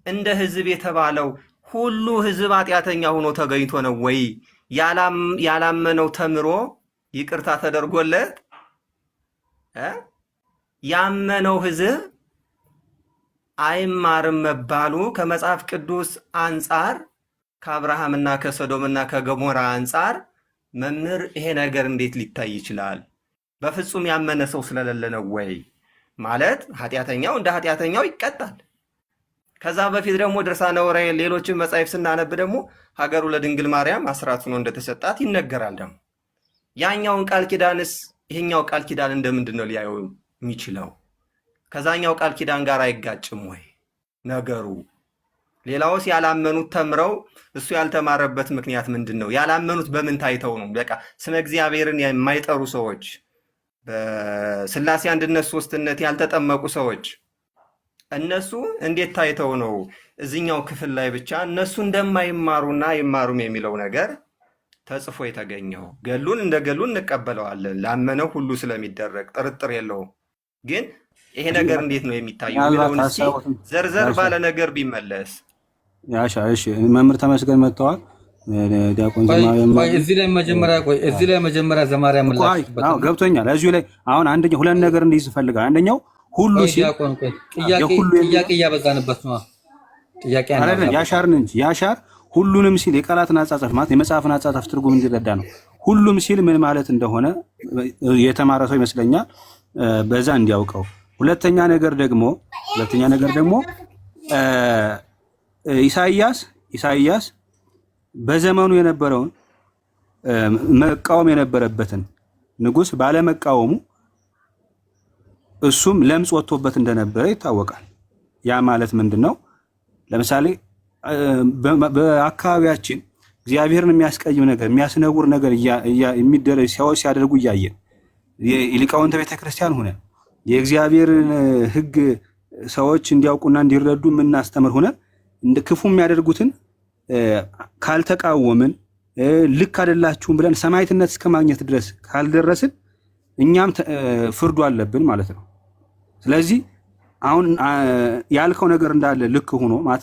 እንደ ህዝብ የተባለው ሁሉ ህዝብ ኃጢአተኛ ሆኖ ተገኝቶ ነው ወይ? ያላመነው ተምሮ ይቅርታ ተደርጎለት ያመነው ህዝብ አይማርም መባሉ ከመጽሐፍ ቅዱስ አንጻር ከአብርሃምና ከሰዶምና ከገሞራ አንጻር መምህር ይሄ ነገር እንዴት ሊታይ ይችላል? በፍጹም ያመነ ሰው ስለሌለ ነው ወይ? ማለት ኃጢአተኛው እንደ ኃጢአተኛው ይቀጣል። ከዛ በፊት ደግሞ ድርሳነ ዑራኤል ሌሎችን መጻሕፍት ስናነብ ደግሞ ሀገሩ ለድንግል ማርያም አስራት ሆኖ እንደተሰጣት ይነገራል። ደግሞ ያኛውን ቃል ኪዳንስ ይሄኛው ቃል ኪዳን እንደምንድን ነው ሊያየው የሚችለው? ከዛኛው ቃል ኪዳን ጋር አይጋጭም ወይ ነገሩ? ሌላውስ ያላመኑት ተምረው እሱ ያልተማረበት ምክንያት ምንድን ነው? ያላመኑት በምን ታይተው ነው? በቃ ስመ እግዚአብሔርን የማይጠሩ ሰዎች፣ በስላሴ አንድነት ሶስትነት ያልተጠመቁ ሰዎች እነሱ እንዴት ታይተው ነው እዚኛው ክፍል ላይ ብቻ እነሱ እንደማይማሩና ይማሩም የሚለው ነገር ተጽፎ የተገኘው? ገሉን እንደ ገሉን እንቀበለዋለን፣ ላመነው ሁሉ ስለሚደረግ ጥርጥር የለውም። ግን ይሄ ነገር እንዴት ነው የሚታየው የሚለውን እስኪ ዘርዘር ባለ ነገር ቢመለስ። ያሻ እሺ፣ መምህር ተመስገን መጥተዋል። ዲያቆን ዘማሪያ እዚህ ላይ መጀመሪያ ዘማሪያ ምላሽበት ገብቶኛል። እዚሁ ላይ አሁን አንደኛው ሁለት ነገር እንዲይዝ ፈልጋለሁ። አንደኛው ሁሉ ሲል ጥያቄ እያበዛንበት ነው። ጥያቄ አይደለም ያሻርን እንጂ ያሻር ሁሉንም ሲል የቃላትን አጻጻፍ ማለት የመጽሐፍን አጻጻፍ ትርጉም እንዲረዳ ነው። ሁሉም ሲል ምን ማለት እንደሆነ የተማረ ሰው ይመስለኛል በዛ እንዲያውቀው። ሁለተኛ ነገር ደግሞ ኢሳይያስ በዘመኑ የነበረውን መቃወም የነበረበትን ንጉሥ ባለመቃወሙ እሱም ለምጽ ወጥቶበት እንደነበረ ይታወቃል። ያ ማለት ምንድነው? ለምሳሌ በአካባቢያችን እግዚአብሔርን የሚያስቀይም ነገር የሚያስነውር ነገር የሚደረግ ሰዎች ሲያደርጉ እያየን የሊቃውንተ ቤተክርስቲያን ሆነ የእግዚአብሔርን ሕግ ሰዎች እንዲያውቁና እንዲረዱ የምናስተምር ሆነ እንደ ክፉ የሚያደርጉትን ካልተቃወምን ልክ አይደላችሁም ብለን ሰማዕትነት እስከ ማግኘት ድረስ ካልደረስን እኛም ፍርዱ አለብን ማለት ነው። ስለዚህ አሁን ያልከው ነገር እንዳለ ልክ ሆኖ ማለት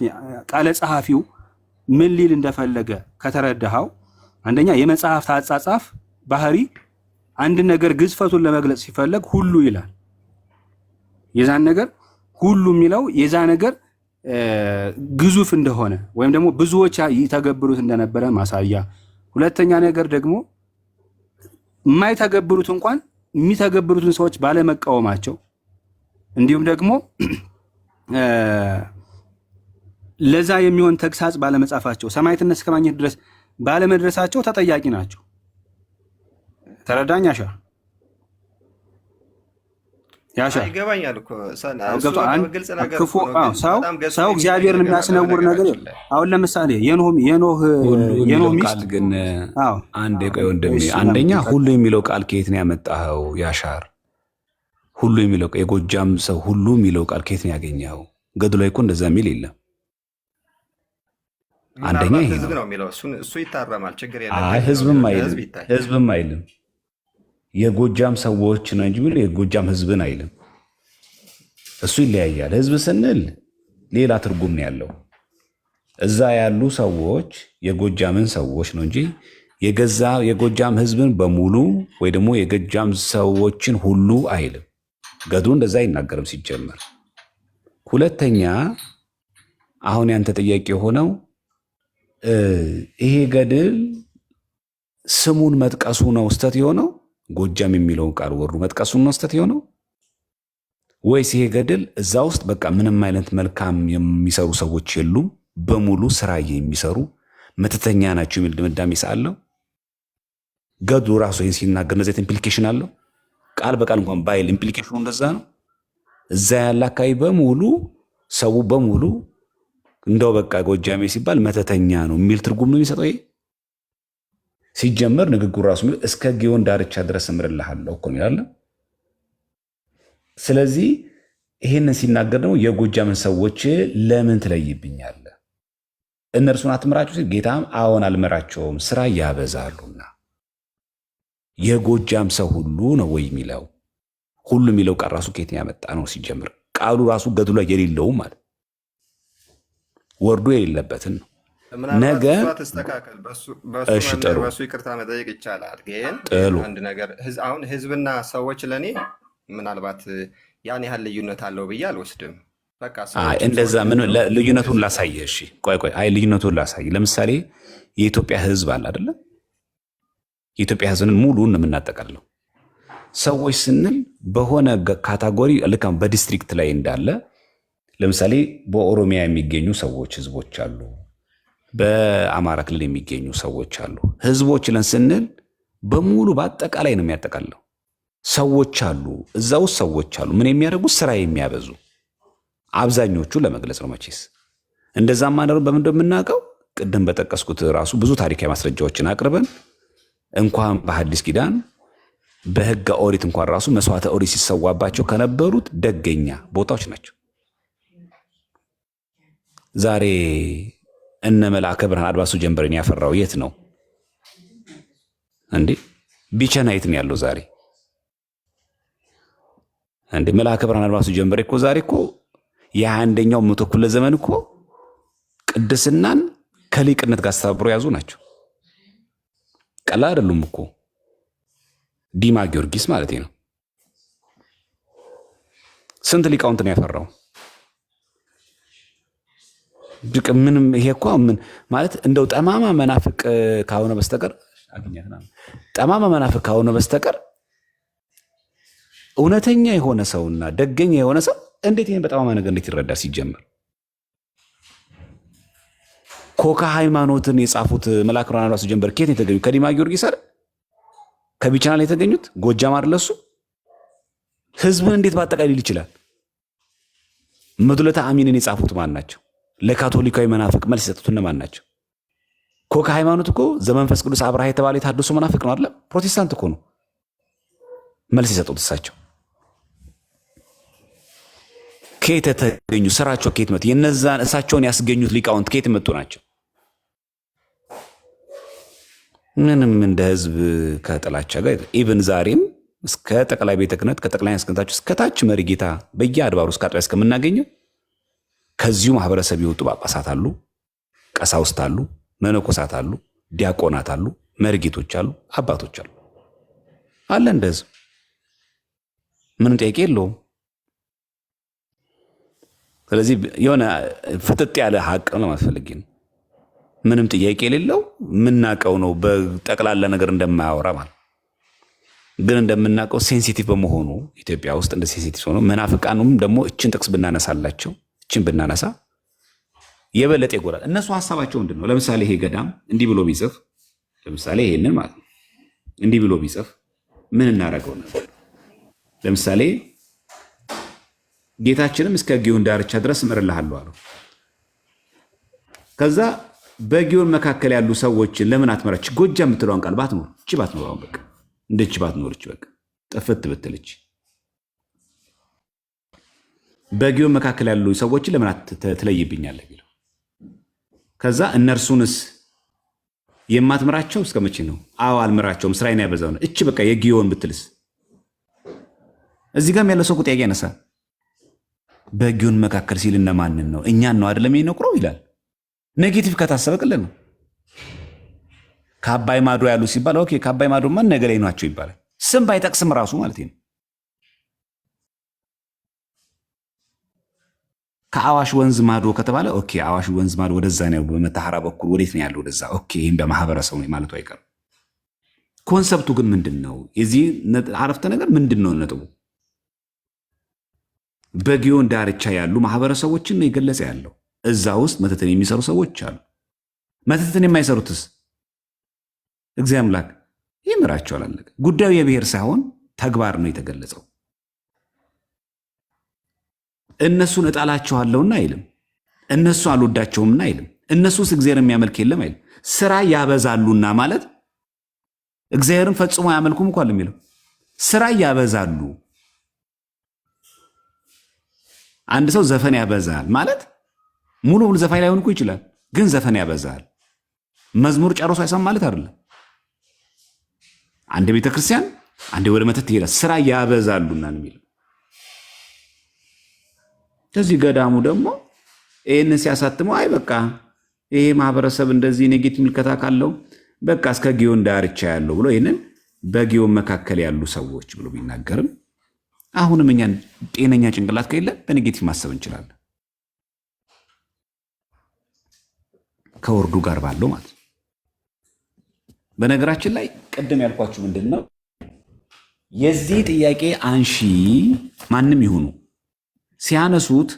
ቃለ ጸሐፊው ምን ሊል እንደፈለገ ከተረዳኸው፣ አንደኛ የመጽሐፍት አጻጻፍ ባህሪ አንድ ነገር ግዝፈቱን ለመግለጽ ሲፈለግ ሁሉ ይላል። የዛን ነገር ሁሉ የሚለው የዛ ነገር ግዙፍ እንደሆነ ወይም ደግሞ ብዙዎች ይተገብሩት እንደነበረ ማሳያ። ሁለተኛ ነገር ደግሞ የማይተገብሩት እንኳን የሚተገብሩትን ሰዎች ባለመቃወማቸው እንዲሁም ደግሞ ለዛ የሚሆን ተግሳጽ ባለመጻፋቸው ሰማዕትነት እስከ ማግኘት ድረስ ባለመድረሳቸው ተጠያቂ ናቸው። ተረዳኝ አሻ? ይገባኛል እኮ ግልጽ ነገር ክፉ ሰው እግዚአብሔርን የሚያስነውር ነገር አሁን ለምሳሌ የኖህ ሚስት ግን አንድ ቆይ ወንድሜ፣ አንደኛ ሁሉ የሚለው ቃል ከየት ነው ያመጣኸው? ያሻር ሁሉ የሚለው የጎጃም ሰው ሁሉ የሚለው ቃል ከየት ነው ያገኘኸው? ገድሎ እኮ እንደዛ የሚል የለም። አንደኛ ይሄ ነው የሚለው እሱ ይታረማል፣ ችግር የለም። ህዝብም አይልም የጎጃም ሰዎች ነው እንጂ ብሎ የጎጃም ህዝብን አይልም። እሱ ይለያያል። ህዝብ ስንል ሌላ ትርጉም ነው ያለው። እዛ ያሉ ሰዎች የጎጃምን ሰዎች ነው እንጂ የገዛ የጎጃም ህዝብን በሙሉ ወይ ደግሞ የጎጃም ሰዎችን ሁሉ አይልም። ገድሉ እንደዛ አይናገርም ሲጀመር። ሁለተኛ አሁን ያንተ ጥያቄ የሆነው ይሄ ገድል ስሙን መጥቀሱ ነው ስተት የሆነው? ጎጃም የሚለውን ቃል ወሩ መጥቀሱን ነው ስተት የሆነው? ወይስ ይሄ ገድል እዛ ውስጥ በቃ ምንም አይነት መልካም የሚሰሩ ሰዎች የሉም፣ በሙሉ ስራ የሚሰሩ መተተኛ ናቸው የሚል ድምዳሜ ሳለው ገድሉ ራሱ ይህን ሲናገር እንደዚህ ኢምፕሊኬሽን አለው? ቃል በቃል እንኳን ባይል ኢምፕሊኬሽኑ እንደዛ ነው። እዛ ያለ አካባቢ በሙሉ ሰው በሙሉ እንደው በቃ ጎጃሜ ሲባል መተተኛ ነው የሚል ትርጉም ነው የሚሰጠው። ይሄ ሲጀመር ንግግሩ ራሱ እስከ ጊዮን ዳርቻ ድረስ እምርልሃለሁ እኮ ነው ያለ። ስለዚህ ይሄንን ሲናገር ደግሞ የጎጃምን ሰዎች ለምን ትለይብኛለህ? እነርሱን አትምራቸው ሲል ጌታም አዎን አልመራቸውም ስራ ያበዛሉና። የጎጃም ሰው ሁሉ ነው ወይ የሚለው? ሁሉ የሚለው ቃል ራሱ ከየት ያመጣ ነው? ሲጀምር ቃሉ ራሱ ገድሉ ላይ የሌለው ማለት ወርዶ የሌለበትን ነው። ነገ ተስተካከል በሱ ይቅርታ መጠየቅ ይቻላል። ግን አንድ ነገር አሁን ህዝብና ሰዎች ለኔ ምናልባት ያን ያህል ልዩነት አለው ብዬ አልወስድም። በቃ እንደዛ ምን ልዩነቱን ላሳየ። እሺ ቆይ ልዩነቱን ላሳይ። ለምሳሌ የኢትዮጵያ ህዝብ አለ አይደለ? የኢትዮጵያ ህዝብን ሙሉን የምናጠቃለው ሰዎች ስንል በሆነ ካታጎሪ ልክ በዲስትሪክት ላይ እንዳለ ለምሳሌ በኦሮሚያ የሚገኙ ሰዎች ህዝቦች አሉ፣ በአማራ ክልል የሚገኙ ሰዎች አሉ። ህዝቦች ለን ስንል በሙሉ በአጠቃላይ ነው የሚያጠቃለው። ሰዎች አሉ፣ እዛ ውስጥ ሰዎች አሉ። ምን የሚያደርጉ ስራ የሚያበዙ አብዛኞቹ ለመግለጽ ነው። መቼስ እንደዛ ማንደሩ በምን እንደምናውቀው ቅድም በጠቀስኩት ራሱ ብዙ ታሪካዊ ማስረጃዎችን አቅርበን እንኳን በሐዲስ ኪዳን በህገ ኦሪት እንኳን ራሱ መስዋዕተ ኦሪት ሲሰዋባቸው ከነበሩት ደገኛ ቦታዎች ናቸው። ዛሬ እነ መልአከ ብርሃን አድማሱ ጀንበሬን ያፈራው የት ነው እንዴ? ቢቸና የት ነው ያለው ዛሬ እንዴ? መልአከ ብርሃን አድማሱ ጀንበሬ እኮ ዛሬ እኮ የ21ኛው መቶ ክፍለ ዘመን እኮ ቅድስናን ከሊቅነት ጋር አስተባብሮ ያዙ ናቸው። ቀላል አይደሉም እኮ። ዲማ ጊዮርጊስ ማለት ነው። ስንት ሊቃውንት ነው ያፈራው? ምንም ይሄ እኮ ምን ማለት እንደው ጠማማ መናፍቅ ካሆነ በስተቀር ጠማማ መናፍቅ ካሆነ በስተቀር እውነተኛ የሆነ ሰውና ደገኛ የሆነ ሰው እንዴት ይሄን በጠማማ ነገር እንዴት ይረዳል? ሲጀመር ኮካ ሃይማኖትን የጻፉት መልአከ ብርሃን አድማሱ ጀንበሬ ከየት ነው የተገኙት? ከዲማ ጊዮርጊስ አይደል? ከቢቸና ላይ የተገኙት ጎጃም አይደል? እሱ ህዝብን እንዴት ባጠቃላይ ሊል ይችላል? መድኃኒተ አሚንን የጻፉት ማን ናቸው? ለካቶሊካዊ መናፍቅ መልስ የሰጡት እነማን ናቸው? ኮካ ሃይማኖት እኮ ዘመንፈስ ቅዱስ አብርሃ የተባለ የታደሱ መናፍቅ ነው አይደል? ፕሮቴስታንት እኮ ነው መልስ የሰጡት እሳቸው። ከየት የተገኙ? ስራቸው ከየት መጡ? የነዛን እሳቸውን ያስገኙት ሊቃውንት ከየት መጡ ናቸው? ምንም እንደ ህዝብ ከጥላቻ ጋር ኢቭን ዛሬም እስከ ጠቅላይ ቤተ ክህነት ከጠቅላይ አስከንታቸው እስከ ታች መሪ ጌታ በየአድባሩ እስከ አጥቢያ እስከምናገኘው ከዚሁ ማህበረሰብ የወጡ ጳጳሳት አሉ፣ ቀሳውስት አሉ፣ መነኮሳት አሉ፣ ዲያቆናት አሉ፣ መርጌቶች አሉ፣ አባቶች አሉ። አለ እንደ ህዝብ ምንም ጥያቄ የለውም። ስለዚህ የሆነ ፍጥጥ ያለ ሀቅ ነው ማስፈልግ ነው። ምንም ጥያቄ የሌለው የምናውቀው ነው። በጠቅላላ ነገር እንደማያወራ ማለት ግን እንደምናውቀው ሴንሲቲቭ በመሆኑ ኢትዮጵያ ውስጥ እንደ ሴንሲቲቭ ሆኖ መናፍቃኑም ደግሞ እችን ጥቅስ ብናነሳላቸው እችን ብናነሳ የበለጠ ይጎላል። እነሱ ሀሳባቸው ምንድን ነው? ለምሳሌ ይሄ ገዳም እንዲህ ብሎ ቢጽፍ፣ ለምሳሌ ይሄንን ማለት ነው እንዲህ ብሎ ቢጽፍ ምን እናደርገው ነበር? ለምሳሌ ጌታችንም እስከ ጊዮን ዳርቻ ድረስ እምርልሃለሁ አለው። ከዛ በጊዮን መካከል ያሉ ሰዎችን ለምን አትመራች? ጎጃም የምትለውን ቃል ባትኖር እቺ ባትኖር አሁን በቃ እንደች ባትኖርች በቃ ጥፍት ብትልች በጊዮን መካከል ያሉ ሰዎችን ለምን ትለይብኛለህ ቢለው ከዛ እነርሱንስ የማትምራቸው እስከ መቼ ነው? አዎ አልምራቸውም ስራዬን ያበዛው ነው። እቺ በቃ የጊዮን ብትልስ እዚህ ጋርም ያለ ሰው ጥያቄ ያነሳ በጊዮን መካከል ሲል እነማንን ነው? እኛን ነው አይደለም የሚነቁረው ይላል። ኔጌቲቭ ከታሰበ ቅልን ነው። ከአባይ ማዶ ያሉ ሲባል ኦኬ ከአባይ ማዶ ማን ነገ ላይ ናቸው ይባላል። ስም ባይጠቅስም ራሱ ማለት ነው። ከአዋሽ ወንዝ ማዶ ከተባለ ኦኬ አዋሽ ወንዝ ማዶ ወደዛ ነው፣ በመተሐራ በኩል ወዴት ነው ያለው? ወደዛ ኦኬ። ይሄን በማህበረሰቡ ነው ማለቱ አይቀርም። ኮንሰፕቱ ግን ምንድነው? የዚህ አረፍተ ነገር ምንድነው ነጥቡ? በጊዮን ዳርቻ ያሉ ማህበረሰቦችን ነው የገለጸ ያለው። እዛ ውስጥ መተትን የሚሰሩ ሰዎች አሉ። መተትን የማይሰሩትስ እግዚአብሔር አምላክ ይምራቸዋል። አለቀ። ጉዳዩ የብሔር ሳይሆን ተግባር ነው የተገለጸው። እነሱን እጣላቸዋለሁና አይልም። እነሱ አልወዳቸውምና አይልም። እነሱስ እግዚአብሔር የሚያመልክ የለም አይልም። ስራ ያበዛሉና ማለት እግዚአብሔርን ፈጽሞ አያመልኩም እንኳን የሚለው ስራ ያበዛሉ። አንድ ሰው ዘፈን ያበዛል ማለት ሙሉ ሙሉ ዘፋኝ ላይሆን እኮ ይችላል፣ ግን ዘፈን ያበዛል። መዝሙር ጨርሶ አይሰማም ማለት አይደለም። አንድ ቤተክርስቲያን አንዴ ወደ መተት ይሄዳል። ስራ ያበዛሉና ነው የሚለው። ከዚህ ገዳሙ ደግሞ ይህን ሲያሳትመው አይ በቃ ይሄ ማህበረሰብ እንደዚህ ኔጌቲቭ ምልከታ ካለው በቃ እስከ ጊዮን ዳርቻ ያለው ብሎ ይህንን በጊዮን መካከል ያሉ ሰዎች ብሎ ቢናገርም አሁንም እኛ ጤነኛ ጭንቅላት ከሌለ በኔጌቲቭ ማሰብ እንችላለን። ከወርዱ ጋር ባለው ማለት በነገራችን ላይ ቅድም ያልኳችሁ ምንድነው የዚህ ጥያቄ አንሺ ማንም ይሁኑ ሲያነሱት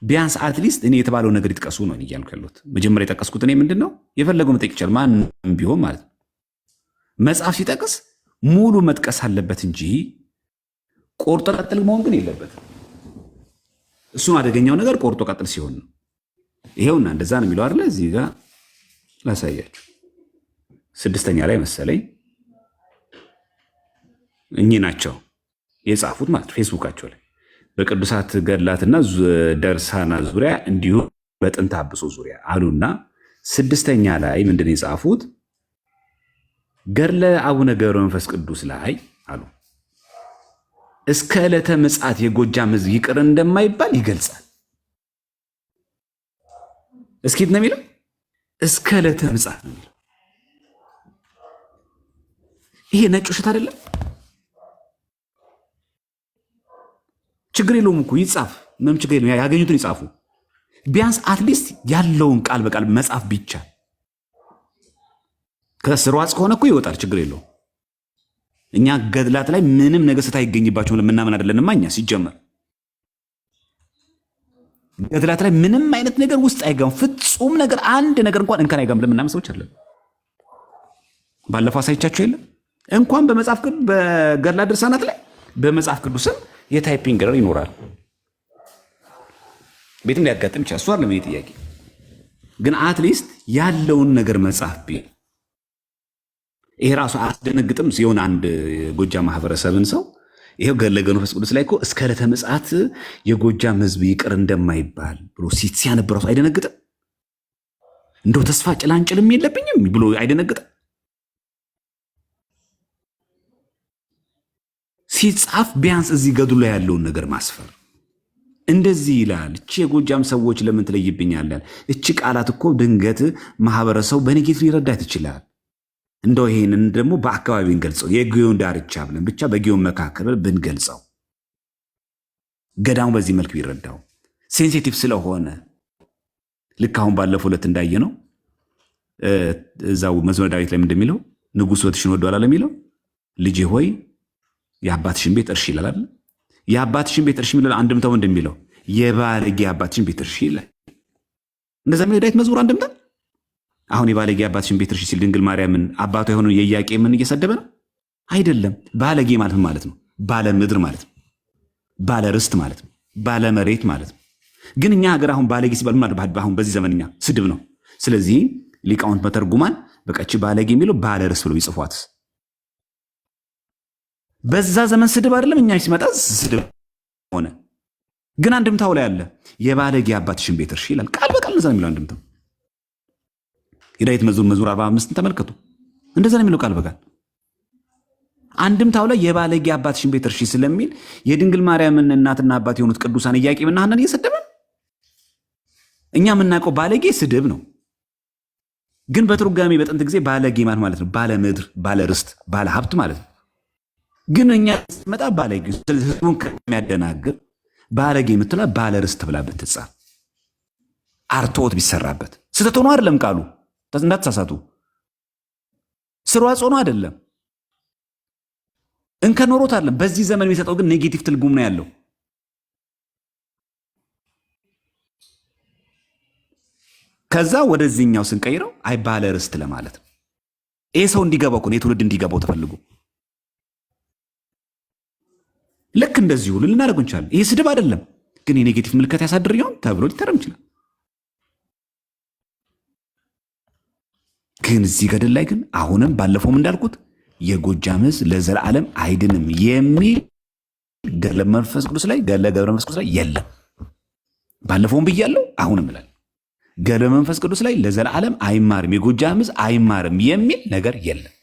ቢያንስ አትሊስት እኔ የተባለው ነገር ይጥቀሱ ነው እያልኩ ያለሁት። መጀመሪያ የጠቀስኩት እኔ ምንድነው የፈለገው መጠየቅ ይችላል ማንም ቢሆን ማለት ነው። መጽሐፍ ሲጠቅስ ሙሉ መጥቀስ አለበት እንጂ ቆርጦ ቀጥል መሆን ግን የለበትም። እሱን አደገኛው ነገር ቆርጦ ቀጥል ሲሆን ነው። ይሄውና እንደዛ ነው የሚለው አይደል? እዚህ ጋር ላሳያችሁ 6ኛ ላይ መሰለኝ እኚህ ናቸው የጻፉት ማለት ፌስቡካቸው ላይ በቅዱሳት ገድላትና ደርሳና ዙሪያ እንዲሁም በጥንተ አብሶ ዙሪያ አሉና 6ኛ ላይ ምንድን የጻፉት ገድለ አቡነ ገብረ መንፈስ ቅዱስ ላይ አሉ እስከ ዕለተ ምጽአት የጎጃም ሕዝብ ይቅር እንደማይባል ይገልጻል። እስኪት ነው የሚለው እስከ ዕለተ ምጽአት ነው የሚለው። ይሄ ነጭ ውሸት አይደለም። ችግር የለውም እኮ ይጻፍ፣ ምንም ችግር የለውም። ያገኙትን ይጻፉ። ቢያንስ አትሊስት ያለውን ቃል በቃል መጻፍ ቢቻል ከስርዋጽ ከሆነ እኮ ይወጣል፣ ችግር የለውም። እኛ ገድላት ላይ ምንም ነገር ስህተት አይገኝባቸውም ለምናምን አይደለንማ። እኛ ሲጀመር ገድላት ላይ ምንም አይነት ነገር ውስጥ አይገባም። ፍጹም ነገር አንድ ነገር እንኳን እንከን አይገባም ለምናምን ሰዎች አይደለም። ባለፈው አሳይቻችሁ የለም እንኳን በመጽሐፍ ቅዱስ በገድላት ድርሳናት ላይ በመጽሐፍ ቅዱስም የታይፒንግ ኤረር ይኖራል። ቤትም ሊያጋጥም ይችላል። እሱ አይደለም ጥያቄ። ግን አትሊስት ያለውን ነገር መጽሐፍ ቢል ይሄ ራሱ አስደነግጥም ሲሆን አንድ ጎጃም ማህበረሰብን ሰው ይሄው ገድለ ገብረ መንፈስ ቅዱስ ላይ እኮ እስከ ዕለተ ምጽአት የጎጃም ሕዝብ ይቅር እንደማይባል ብሎ ሲያነብ ራሱ አይደነግጥም? እንደው ተስፋ ጭላንጭልም የለብኝም ብሎ አይደነግጥም? ሲጻፍ ቢያንስ እዚህ ገድሉ ላይ ያለውን ነገር ማስፈር እንደዚህ ይላል። እቺ የጎጃም ሰዎች ለምን ትለይብኛለህ? እቺ ቃላት እኮ ድንገት ማህበረሰቡ በኔጌቲቭ ሊረዳት ይችላል። እንደው ይሄንን ደግሞ በአካባቢ እንገልጸው የጊዮን ዳርቻ ብለን ብቻ በጊዮን መካከል ብንገልጸው ገዳሙ በዚህ መልክ ቢረዳው ሴንሲቲቭ ስለሆነ ልክ አሁን ባለፈው ዕለት እንዳየ ነው። እዛው መዝሙረ ዳዊት ላይ እንደሚለው ንጉሥ ወትሽን ወደዋል የሚለው ልጄ ሆይ የአባትሽን ቤት እርሺ ይላል። የአባትሽን ቤት እርሺ የሚለው አንድምታው እንደሚለው የባለጌ አባትሽን ቤት እርሺ ይላል። እንደዛ የሚለው ዳዊት መዝሙር አንድምታ አሁን የባለጌ አባትሽን ቤት እርሺ ሲል ድንግል ማርያምን አባቷ የሆነው የኢያቄምን እየሰደበ ነው አይደለም። ባለጌ ማለት ማለት ነው ባለ ምድር ማለት ነው፣ ባለ ርስት ማለት ነው። ባለመሬት ማለት ነው። ግን እኛ ሀገር አሁን ባለጌ ሲባል አሁን በዚህ ዘመንኛ ስድብ ነው። ስለዚህ ሊቃውንት መተርጉማን በቀች ባለጌ የሚለው ባለ ርስ ብለው ይጽፏትስ። በዛ ዘመን ስድብ አይደለም፣ እኛ ሲመጣ ስድብ ሆነ። ግን አንድምታው ላይ አለ የባለጌ አባትሽን ቤት እርሺ ይላል። ቃል በቃል እንደዛ ነው የሚለው አንድምታው። የዳዊት መዝሙር 45 ተመልከቱ፣ እንደዛ ነው የሚለው ቃል በቃል አንድምታው ላይ የባለጌ አባትሽን ቤት እርሺ ስለሚል የድንግል ማርያምን እናትና አባት የሆኑት ቅዱሳን ኢያቄምና ሐናን እየሰደበን እኛ የምናውቀው ባለጌ ስድብ ነው። ግን በትርጓሜ በጥንት ጊዜ ባለጌ ማለት ነው ባለ ምድር፣ ባለ ርስት፣ ባለ ሀብት ማለት ነው። ግን እኛ መጣ ባለጌ ህዝቡን ከሚያደናግር ባለጌ የምትላ ባለ ርስት ብላ ብትጻፍ አርቶት ቢሰራበት ስህተት ሆኖ አይደለም ቃሉ፣ እንዳትሳሳቱ። ስርዋጽ ሆኖ አይደለም፣ እንከኖሮት አይደለም። በዚህ ዘመን የሚሰጠው ግን ኔጌቲቭ ትርጉም ነው ያለው። ከዛ ወደዚህኛው ስንቀይረው አይ ባለ ርስት ለማለት ነው። ይሄ ሰው እንዲገባው ነው፣ የትውልድ እንዲገባው ተፈልጎ ልክ እንደዚህ ሁሉ ልናደርገው እንችላለን። ይሄ ስድብ አይደለም፣ ግን የኔጌቲቭ ምልክት ያሳድር ይሆን ተብሎ ሊተረም ይችላል። ግን እዚህ ገድል ላይ ግን አሁንም ባለፈውም እንዳልኩት የጎጃም ሕዝብ ለዘላለም አይድንም የሚል ገድለ መንፈስ ቅዱስ ላይ ገድለ ገብረ መንፈስ ቅዱስ ላይ የለም። ባለፈውም ብያለሁ፣ አሁንም እላለሁ ገድለ መንፈስ ቅዱስ ላይ ለዘላለም አይማርም፣ የጎጃም ሕዝብ አይማርም የሚል ነገር የለም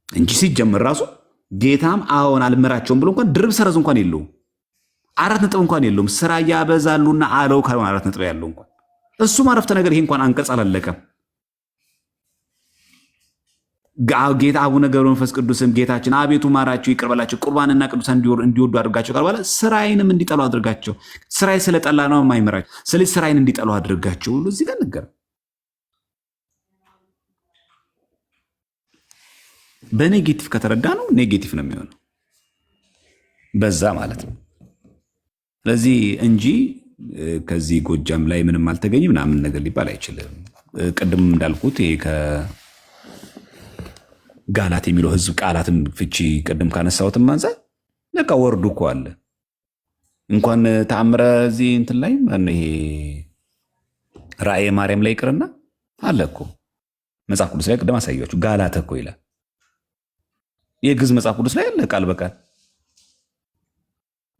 እንጂ ሲጀምር ራሱ ጌታም አዎን አልምራቸውም ብሎ እንኳን ድርብ ሰረዝ እንኳን የለውም። 4 ነጥብ እንኳን የለውም። ስራ ያበዛሉና አለው ካልሆነ 4 ነጥብ ያለው እንኳን እሱም አረፍተ ነገር ይሄ እንኳን አንቀጽ አላለቀም። ጌታ አቡነ ገብረ መንፈስ ቅዱስም ጌታችን አቤቱ ማራቸው፣ ይቅር በላቸው፣ ቁርባንና ቅዱሳን እንዲወዱ አድርጋቸው ቃል በኋላ ስራዬንም እንዲጠሉ አድርጋቸው። ስራዬ ስለጠላ ነው የማይመራቸው፣ ስለዚህ ስራዬን እንዲጠሉ አድርጋቸው ብሎ እዚህ ጋር ነገር በኔጌቲቭ ከተረዳ ነው ኔጌቲቭ ነው የሚሆነው በዛ ማለት ነው። ስለዚህ እንጂ ከዚህ ጎጃም ላይ ምንም አልተገኘ ምናምን ነገር ሊባል አይችልም። ቅድም እንዳልኩት ይሄ ከጋላት የሚለው ህዝብ ቃላትን ፍቺ ቅድም ካነሳሁትም አንፃር በቃ ወርዱ እኮ አለ። እንኳን ተአምረ እዚህ እንትን ላይ ይሄ ራእየ ማርያም ላይ ይቅርና አለ እኮ መጽሐፍ ቅዱስ ላይ ቅድም አሳያችሁ ጋላት እኮ ይላል። የግዕዝ መጽሐፍ ቅዱስ ላይ አለ ቃል በቃል።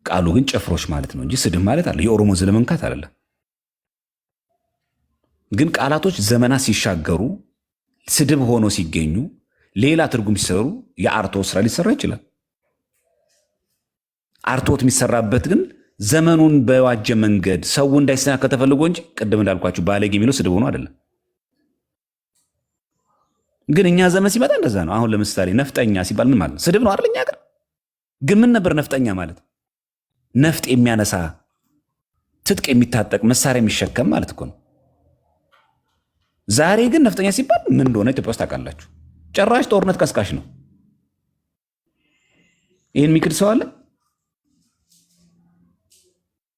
ቃሉ ግን ጭፍሮች ማለት ነው እንጂ ስድብ ማለት አለ የኦሮሞ ዘለመንካት አይደለም። ግን ቃላቶች ዘመናት ሲሻገሩ ስድብ ሆኖ ሲገኙ ሌላ ትርጉም ሲሰሩ የአርቶት ስራ ሊሰራ ይችላል። አርቶት የሚሰራበት ግን ዘመኑን በዋጀ መንገድ ሰው እንዳይሰናከል ተፈልጎ እንጂ ቅድም እንዳልኳችሁ ባለጌ የሚለው ስድብ ሆኖ አይደለም። ግን እኛ ዘመን ሲመጣ እንደዛ ነው። አሁን ለምሳሌ ነፍጠኛ ሲባል ምን ማለት ነው? ስድብ ነው አይደል? እኛ ጋር ግን ምን ነበር ነፍጠኛ ማለት? ነፍጥ የሚያነሳ ትጥቅ የሚታጠቅ መሳሪያ የሚሸከም ማለት እኮ ነው። ዛሬ ግን ነፍጠኛ ሲባል ምን እንደሆነ ኢትዮጵያ ውስጥ ታውቃላችሁ? ጭራሽ ጦርነት ቀስቃሽ ነው። ይህን የሚክድ ሰው አለ?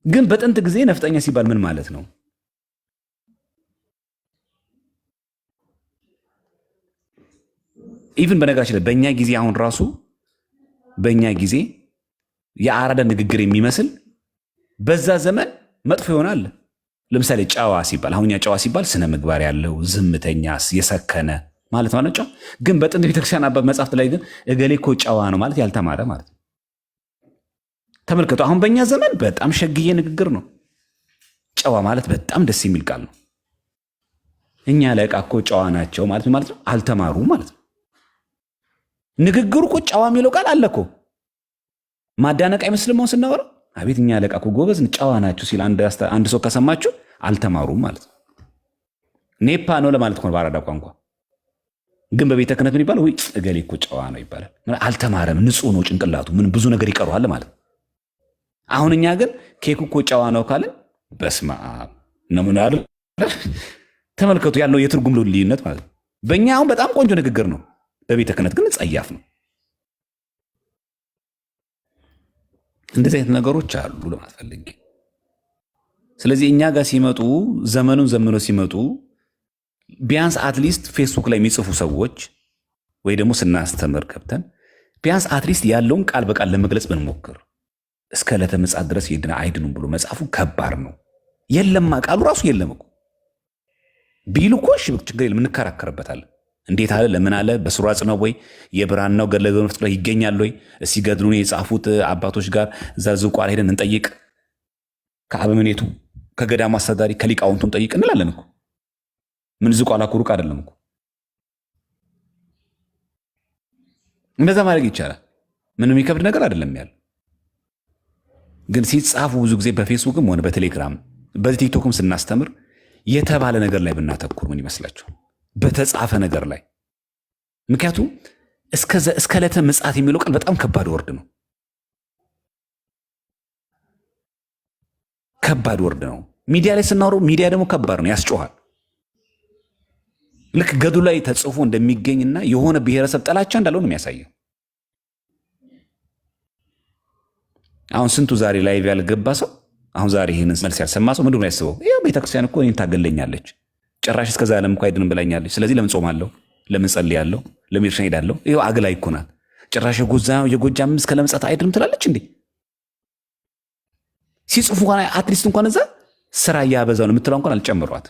ግን በጥንት ጊዜ ነፍጠኛ ሲባል ምን ማለት ነው? ኢቭን በነገራችን ላይ በእኛ ጊዜ አሁን ራሱ በእኛ ጊዜ የአራዳ ንግግር የሚመስል በዛ ዘመን መጥፎ ይሆናል። ለምሳሌ ጨዋ ሲባል አሁን ጨዋ ሲባል ስነ ምግባር ያለው ዝምተኛ፣ የሰከነ ማለት ነው ጨዋ። ግን በጥንት ቤተክርስቲያን አባት መጽሐፍት ላይ ግን እገሌ እኮ ጨዋ ነው ማለት ያልተማረ ማለት ነው። ተመልከቱ። አሁን በእኛ ዘመን በጣም ሸግዬ ንግግር ነው። ጨዋ ማለት በጣም ደስ የሚል ቃል ነው። እኛ ለቃ እኮ ጨዋ ናቸው ማለት ነው አልተማሩ ማለት ነው። ንግግሩ እኮ ጨዋ የሚለው ቃል አለ እኮ። ማዳነቅ አይመስልም? አሁን ስናወራ አቤት እኛ ለቃ እኮ ጎበዝ ጨዋ ናቸው ሲል አንድ ሰው ከሰማችሁ አልተማሩም ማለት ነው። ኔፓ ነው ለማለት ነው በአራዳ ቋንቋ። ግን በቤተ ክህነት ምን ይባላል? ወይ እገሌ እኮ ጨዋ ነው ይባላል። አልተማረም፣ ንጹህ ነው ጭንቅላቱ፣ ምን ብዙ ነገር ይቀረዋል ማለት ነው። አሁን እኛ ግን ኬኩ እኮ ጨዋ ነው ካልን በስመ አብ ነው ምን አይደል? ተመልከቱ ያለው የትርጉም ልዩነት ማለት ነው። በእኛ አሁን በጣም ቆንጆ ንግግር ነው፣ በቤተ ክህነት ግን ጸያፍ ነው። እንደዚህ አይነት ነገሮች አሉ ለማለት ፈልጌ። ስለዚህ እኛ ጋር ሲመጡ ዘመኑን ዘምነው ሲመጡ ቢያንስ አትሊስት ፌስቡክ ላይ የሚጽፉ ሰዎች ወይ ደግሞ ስናስተምር ገብተን ቢያንስ አትሊስት ያለውን ቃል በቃል ለመግለጽ ብንሞክር እስከ ዕለተ ምጽአት ድረስ አይድኑም ብሎ መጽሐፉ ከባድ ነው። የለማ ቃሉ ራሱ የለም እኮ ቢሉ እኮ እሺ ችግር የለም እንከራከርበታለን። እንዴት አለ ለምን አለ በስሯጽ ነው ወይ የብራናው ገድለ መፍትሐ ላይ ይገኛል ወይ እስኪ ገድሉን የጻፉት አባቶች ጋር እዛ ዝቋላ ሄደን እንጠይቅ፣ ከአበምኔቱ ከገዳሙ አስተዳዳሪ ከሊቃውንቱን ጠይቅ እንላለን እኮ። ምን ዝቋላ እኮ ሩቅ አይደለም እኮ። እንደዛ ማድረግ ይቻላል። ምንም የሚከብድ ነገር አይደለም ያለ። ግን ሲጻፉ ብዙ ጊዜ በፌስቡክም ሆነ በቴሌግራም በቲክቶክም ስናስተምር የተባለ ነገር ላይ ብናተኩር ምን ይመስላችኋል? በተጻፈ ነገር ላይ። ምክንያቱም እስከ ዕለተ ምጽአት የሚለው ቃል በጣም ከባድ ወርድ ነው። ከባድ ወርድ ነው። ሚዲያ ላይ ስናወራው ሚዲያ ደግሞ ከባድ ነው፣ ያስጮሃል። ልክ ገድሉ ላይ ተጽፎ እንደሚገኝና የሆነ ብሔረሰብ ጥላቻ እንዳለው ነው የሚያሳየው። አሁን ስንቱ ዛሬ ላይቭ ያልገባ ሰው አሁን ዛሬ ይህንን መልስ ያልሰማ ሰው ምንድን ነው ያስበው? ይኸው ቤተክርስቲያን እኮ እኔን ታገለኛለች፣ ጭራሽ እስከዛ ዓለም እኮ አይድንም ብላኛለች። ስለዚህ ለምን ጾማለሁ? ለምን ጸልያለሁ? ለምን ቤተክርስቲያን ሄዳለሁ? ይኸው አግላይ እኮ ናት። ጭራሽ የጎጃም እስከ ለምጽአት አይድንም ትላለች እንዴ? ሲጽፉ እንኳን አትሊስት እንኳን እዛ ስራ እያበዛው ነው የምትለው እንኳን አልጨምሯት።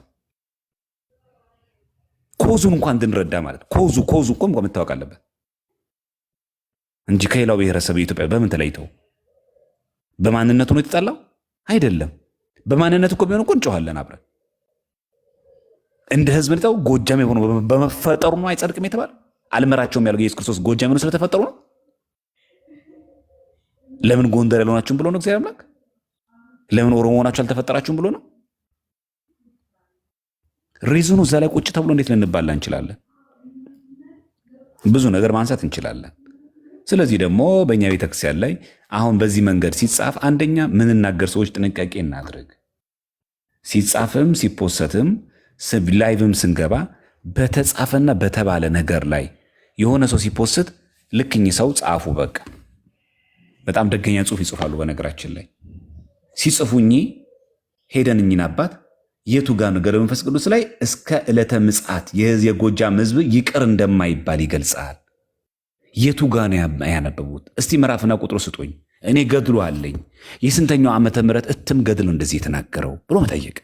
ኮዙን እንኳን እንድንረዳ ማለት ኮዙ እኮ መታወቅ አለበት እንጂ ከሌላው ብሔረሰብ የኢትዮጵያ በምን ተለይተው በማንነቱ ነው የተጣላው? አይደለም። በማንነቱ እኮ ቢሆን እኮ እንጮሃለን አብረን እንደ ህዝብ ነው። ጎጃም የሆነው በመፈጠሩ ነው አይጸድቅም የተባለ አልመራቸውም ያለው ኢየሱስ ክርስቶስ ጎጃም ነው ስለተፈጠሩ ነው። ለምን ጎንደር ያልሆናችሁም ብሎ ነው እግዚአብሔር አምላክ? ለምን ኦሮሞ ሆናችሁ አልተፈጠራችሁም ብሎ ነው? ሪዝኑ እዛ ላይ ቁጭ ተብሎ እንዴት ልንባላ እንችላለን? ብዙ ነገር ማንሳት እንችላለን። ስለዚህ ደግሞ በእኛ ቤተክርስቲያን ላይ አሁን በዚህ መንገድ ሲጻፍ አንደኛ ምንናገር ሰዎች ጥንቃቄ እናድርግ። ሲጻፍም ሲፖሰትም ላይቭም ስንገባ በተጻፈና በተባለ ነገር ላይ የሆነ ሰው ሲፖስት ልክኝ ሰው ጻፉ በቃ በጣም ደገኛ ጽሑፍ ይጽፋሉ። በነገራችን ላይ ሲጽፉኝ ሄደን እኝን አባት የቱ ጋር ነው ገድለ መንፈስ ቅዱስ ላይ እስከ ዕለተ ምጽአት የጎጃም ህዝብ ይቅር እንደማይባል ይገልጻል። የቱ ጋር ነው ያነበቡት? እስቲ ምዕራፍና ቁጥሩ ስጡኝ፣ እኔ ገድሉ አለኝ። የስንተኛው ዓመተ ምህረት እትም ገድል ነው እንደዚህ የተናገረው ብሎ መጠየቅ።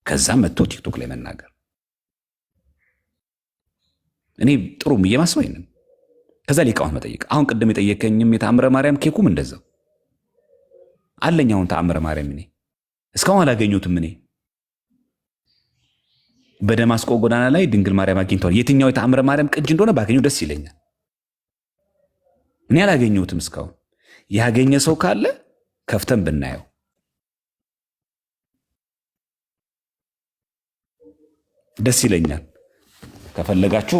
ከዛ መጥቶ ቲክቶክ ላይ መናገር እኔ ጥሩ ብዬ ማስበው አይደለም። ከዛ ሊቃውንት መጠየቅ። አሁን ቅድም የጠየቀኝም የተአምረ ማርያም ኬኩም እንደዛው አለኝ። አሁን ተአምረ ማርያም እኔ እስካሁን አላገኙትም። እኔ በደማስቆ ጎዳና ላይ ድንግል ማርያም አግኝተዋል። የትኛው የተአምረ ማርያም ቅጅ እንደሆነ ባገኘው ደስ ይለኛል። እኔ አላገኘሁትም እስካሁን። ያገኘ ሰው ካለ ከፍተን ብናየው ደስ ይለኛል። ከፈለጋችሁ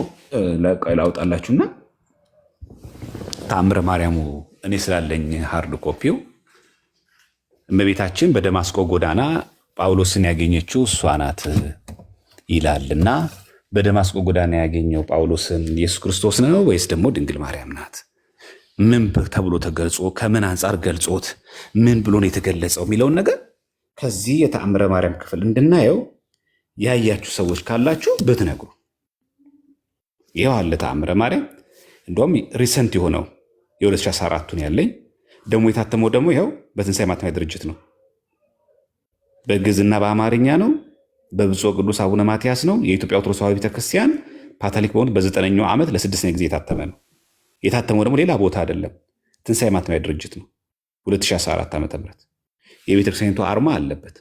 ላውጣላችሁና ተአምረ ማርያሙ እኔ ስላለኝ ሃርድ ኮፒው እመቤታችን በደማስቆ ጎዳና ጳውሎስን ያገኘችው እሷ ናት ይላልና በደማስቆ ጎዳና ያገኘው ጳውሎስን ኢየሱስ ክርስቶስ ነው ወይስ ደግሞ ድንግል ማርያም ናት? ምን ተብሎ ተገልጾ ከምን አንጻር ገልጾት ምን ብሎ ነው የተገለጸው የሚለውን ነገር ከዚህ የተአምረ ማርያም ክፍል እንድናየው ያያችሁ ሰዎች ካላችሁ ብትነግሩ። ይኸው አለ ተአምረ ማርያም። እንደውም ሪሰንት የሆነው የ2014ቱን ያለኝ ደግሞ የታተመው ደግሞ ይኸው በትንሣኤ ማተሚያ ድርጅት ነው። በግዕዝና በአማርኛ ነው። በብፁዕ ቅዱስ አቡነ ማትያስ ነው። የኢትዮጵያ ኦርቶዶክስ ተዋሕዶ ቤተክርስቲያን ፓታሊክ በሆኑት በ9ኛው ዓመት ለ6ኛ ጊዜ የታተመ ነው። የታተመው ደግሞ ሌላ ቦታ አይደለም፣ ትንሣኤ ማተሚያ ድርጅት ነው። 2014 ዓ.ም የቤተክርስቲያኒቱ አርማ አለበት።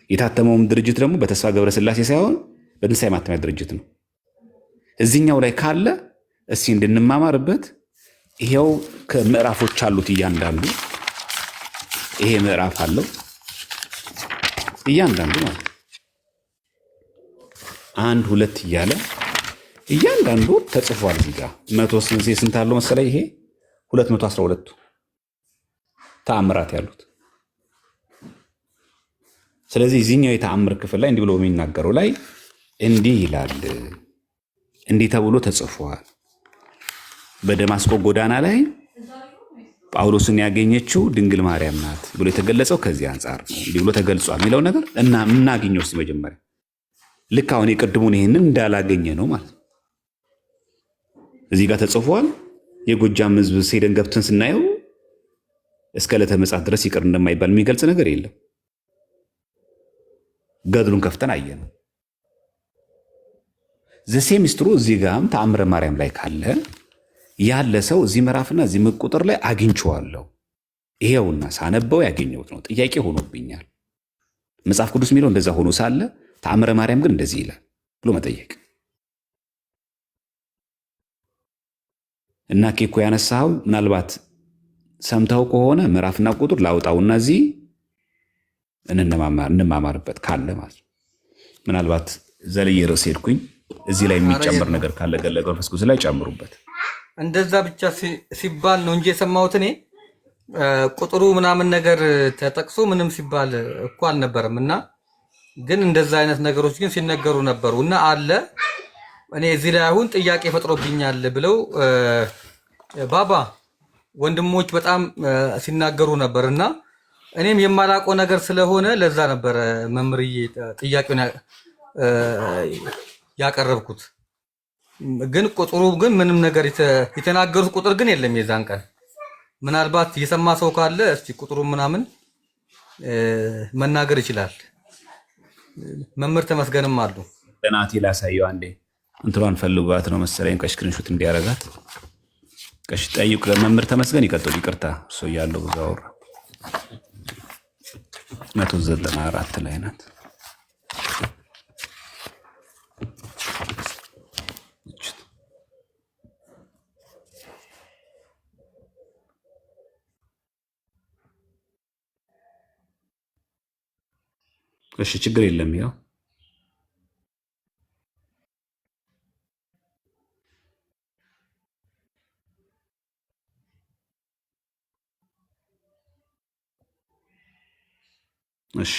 የታተመውም ድርጅት ደግሞ በተስፋ ገብረ ሥላሴ ሳይሆን በትንሣኤ ማተሚያ ድርጅት ነው። እዚህኛው ላይ ካለ እስኪ እንድንማማርበት ይሄው ከምዕራፎች አሉት። እያንዳንዱ ይሄ ምዕራፍ አለው እያንዳንዱ ማለት 1 2 እያለ እያንዳንዱ ተጽፏል። እዚህ ጋር 100 ስንት አለው መሰለኝ? ይሄ 212 ተአምራት ያሉት። ስለዚህ እዚህኛው የተአምር ክፍል ላይ እንዲህ ብሎ የሚናገረው ላይ እንዲህ ይላል፣ እንዲህ ተብሎ ተጽፏል። በደማስቆ ጎዳና ላይ ጳውሎስን ያገኘችው ድንግል ማርያም ናት ብሎ የተገለጸው ከዚህ አንጻር ነው። እንዲህ ብሎ ተገልጿል የሚለው ነገር እና የምናገኘው እስኪ መጀመሪያ ልክ አሁን የቅድሙን ይሄንን እንዳላገኘ ነው ማለት ነው። እዚህ ጋር ተጽፏል። የጎጃም ህዝብ ሄደን ገብተን ስናየው እስከ ዕለተ ምጽአት ድረስ ይቅር እንደማይባል የሚገልጽ ነገር የለም። ገድሉን ከፍተን አየነው። ዘሴ ሚስጥሩ እዚህ ጋርም ተአምረ ማርያም ላይ ካለ ያለ ሰው እዚህ ምዕራፍና እዚህ ቁጥር ላይ አግኝቼዋለሁ፣ ይሄውና ሳነበው ያገኘሁት ነው፣ ጥያቄ ሆኖብኛል። መጽሐፍ ቅዱስ የሚለው እንደዛ ሆኖ ሳለ ተአምረ ማርያም ግን እንደዚህ ይላል ብሎ መጠየቅ እና ኬኮ ያነሳው ምናልባት ሰምተው ከሆነ ምዕራፍና ቁጥር ላውጣውና እዚህ እንማማርበት ካለ ማለት ምናልባት ዘልዬ ርዕስ ሄድኩኝ። እዚህ ላይ የሚጨምር ነገር ካለ ገለገ መንፈስ ቅዱስ ላይ ጨምሩበት። እንደዛ ብቻ ሲባል ነው እንጂ የሰማሁት እኔ ቁጥሩ ምናምን ነገር ተጠቅሶ ምንም ሲባል እኮ አልነበረም። እና ግን እንደዛ አይነት ነገሮች ግን ሲነገሩ ነበሩ እና አለ እኔ እዚህ ላይ አሁን ጥያቄ ፈጥሮብኛል ብለው ባባ ወንድሞች በጣም ሲናገሩ ነበር እና እኔም የማላውቀው ነገር ስለሆነ ለዛ ነበር መምርዬ ጥያቄውን ያቀረብኩት። ግን ቁጥሩ ግን ምንም ነገር የተናገሩት ቁጥር ግን የለም የዛን ቀን። ምናልባት የሰማ ሰው ካለ እስቲ ቁጥሩ ምናምን መናገር ይችላል። መምህር ተመስገንም አሉ። ለናቲ ላሳየው አንዴ እንትሯን ፈልጓት ነው መሰለኝ ከስክሪንሾት እንዲያረጋት ቀሽ ጠይቁ። ለመምህር ተመስገን ይቀጥሉ። ይቅርታ እሱ ያለው ብዙ አወራ 194 ላይ ናት። እሺ ችግር የለም። ያው እሺ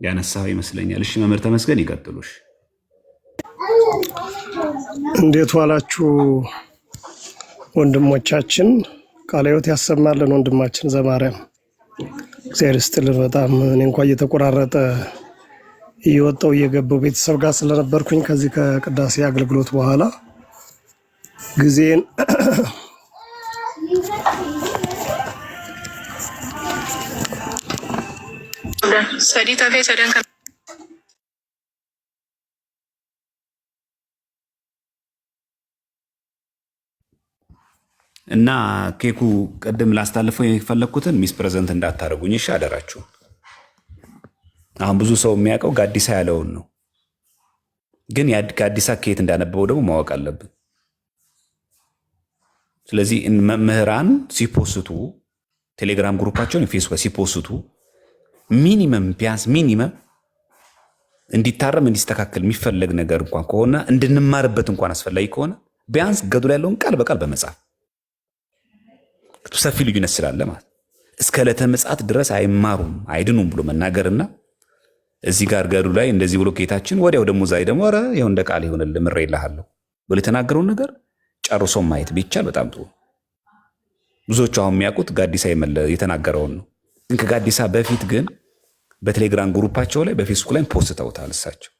ያነሳው ይመስለኛል። እሺ መምህር ተመስገን ይቀጥሉሽ። እንዴት ዋላችሁ ወንድሞቻችን? ቃለ ሕይወት ያሰማልን ወንድማችን ዘማርያም እግዚአብሔር ይስጥልን። በጣም እኔ እንኳን እየተቆራረጠ እየወጣው እየገባው ቤተሰብ ጋር ስለነበርኩኝ ከዚህ ከቅዳሴ አገልግሎት በኋላ ጊዜን እና ኬኩ ቀደም ላስተላልፈው የፈለኩትን ሚስ ፕሬዘንት እንዳታረጉኝ እሺ አደራችሁ። አሁን ብዙ ሰው የሚያውቀው ጋዲሳ ያለውን ነው፣ ግን ጋዲሳ ከየት እንዳነበበው ደግሞ ማወቅ አለብን። ስለዚህ መምህራን ሲፖስቱ ቴሌግራም ግሩፓቸውን ፌስቡክ ሲፖስቱ ሚኒመም ቢያንስ ሚኒመም እንዲታረም እንዲስተካከል የሚፈለግ ነገር እንኳን ከሆነ እንድንማርበት እንኳን አስፈላጊ ከሆነ ቢያንስ ገዱ ላይ ያለውን ቃል በቃል በመጻፍ ሰፊ ልዩነት ስላለ ማለት እስከ ዕለተ ምጽአት ድረስ አይማሩም አይድኑም ብሎ መናገርና እዚህ ጋር ገዱ ላይ እንደዚህ ብሎ ጌታችን ወዲያው ደግሞ ዛይ ደግሞ ኧረ ይኸው እንደ ቃል ይሆንልህ ምሬልሃለሁ ብሎ የተናገረውን ነገር ጨርሶ ማየት ቢቻል በጣም ጥሩ። ብዙዎቹ አሁን የሚያውቁት ጋዲሳ የተናገረውን ነው። ግን ከጋዲሳ በፊት ግን በቴሌግራም ግሩፓቸው ላይ በፌስቡክ ላይ ፖስተውታል እሳቸው።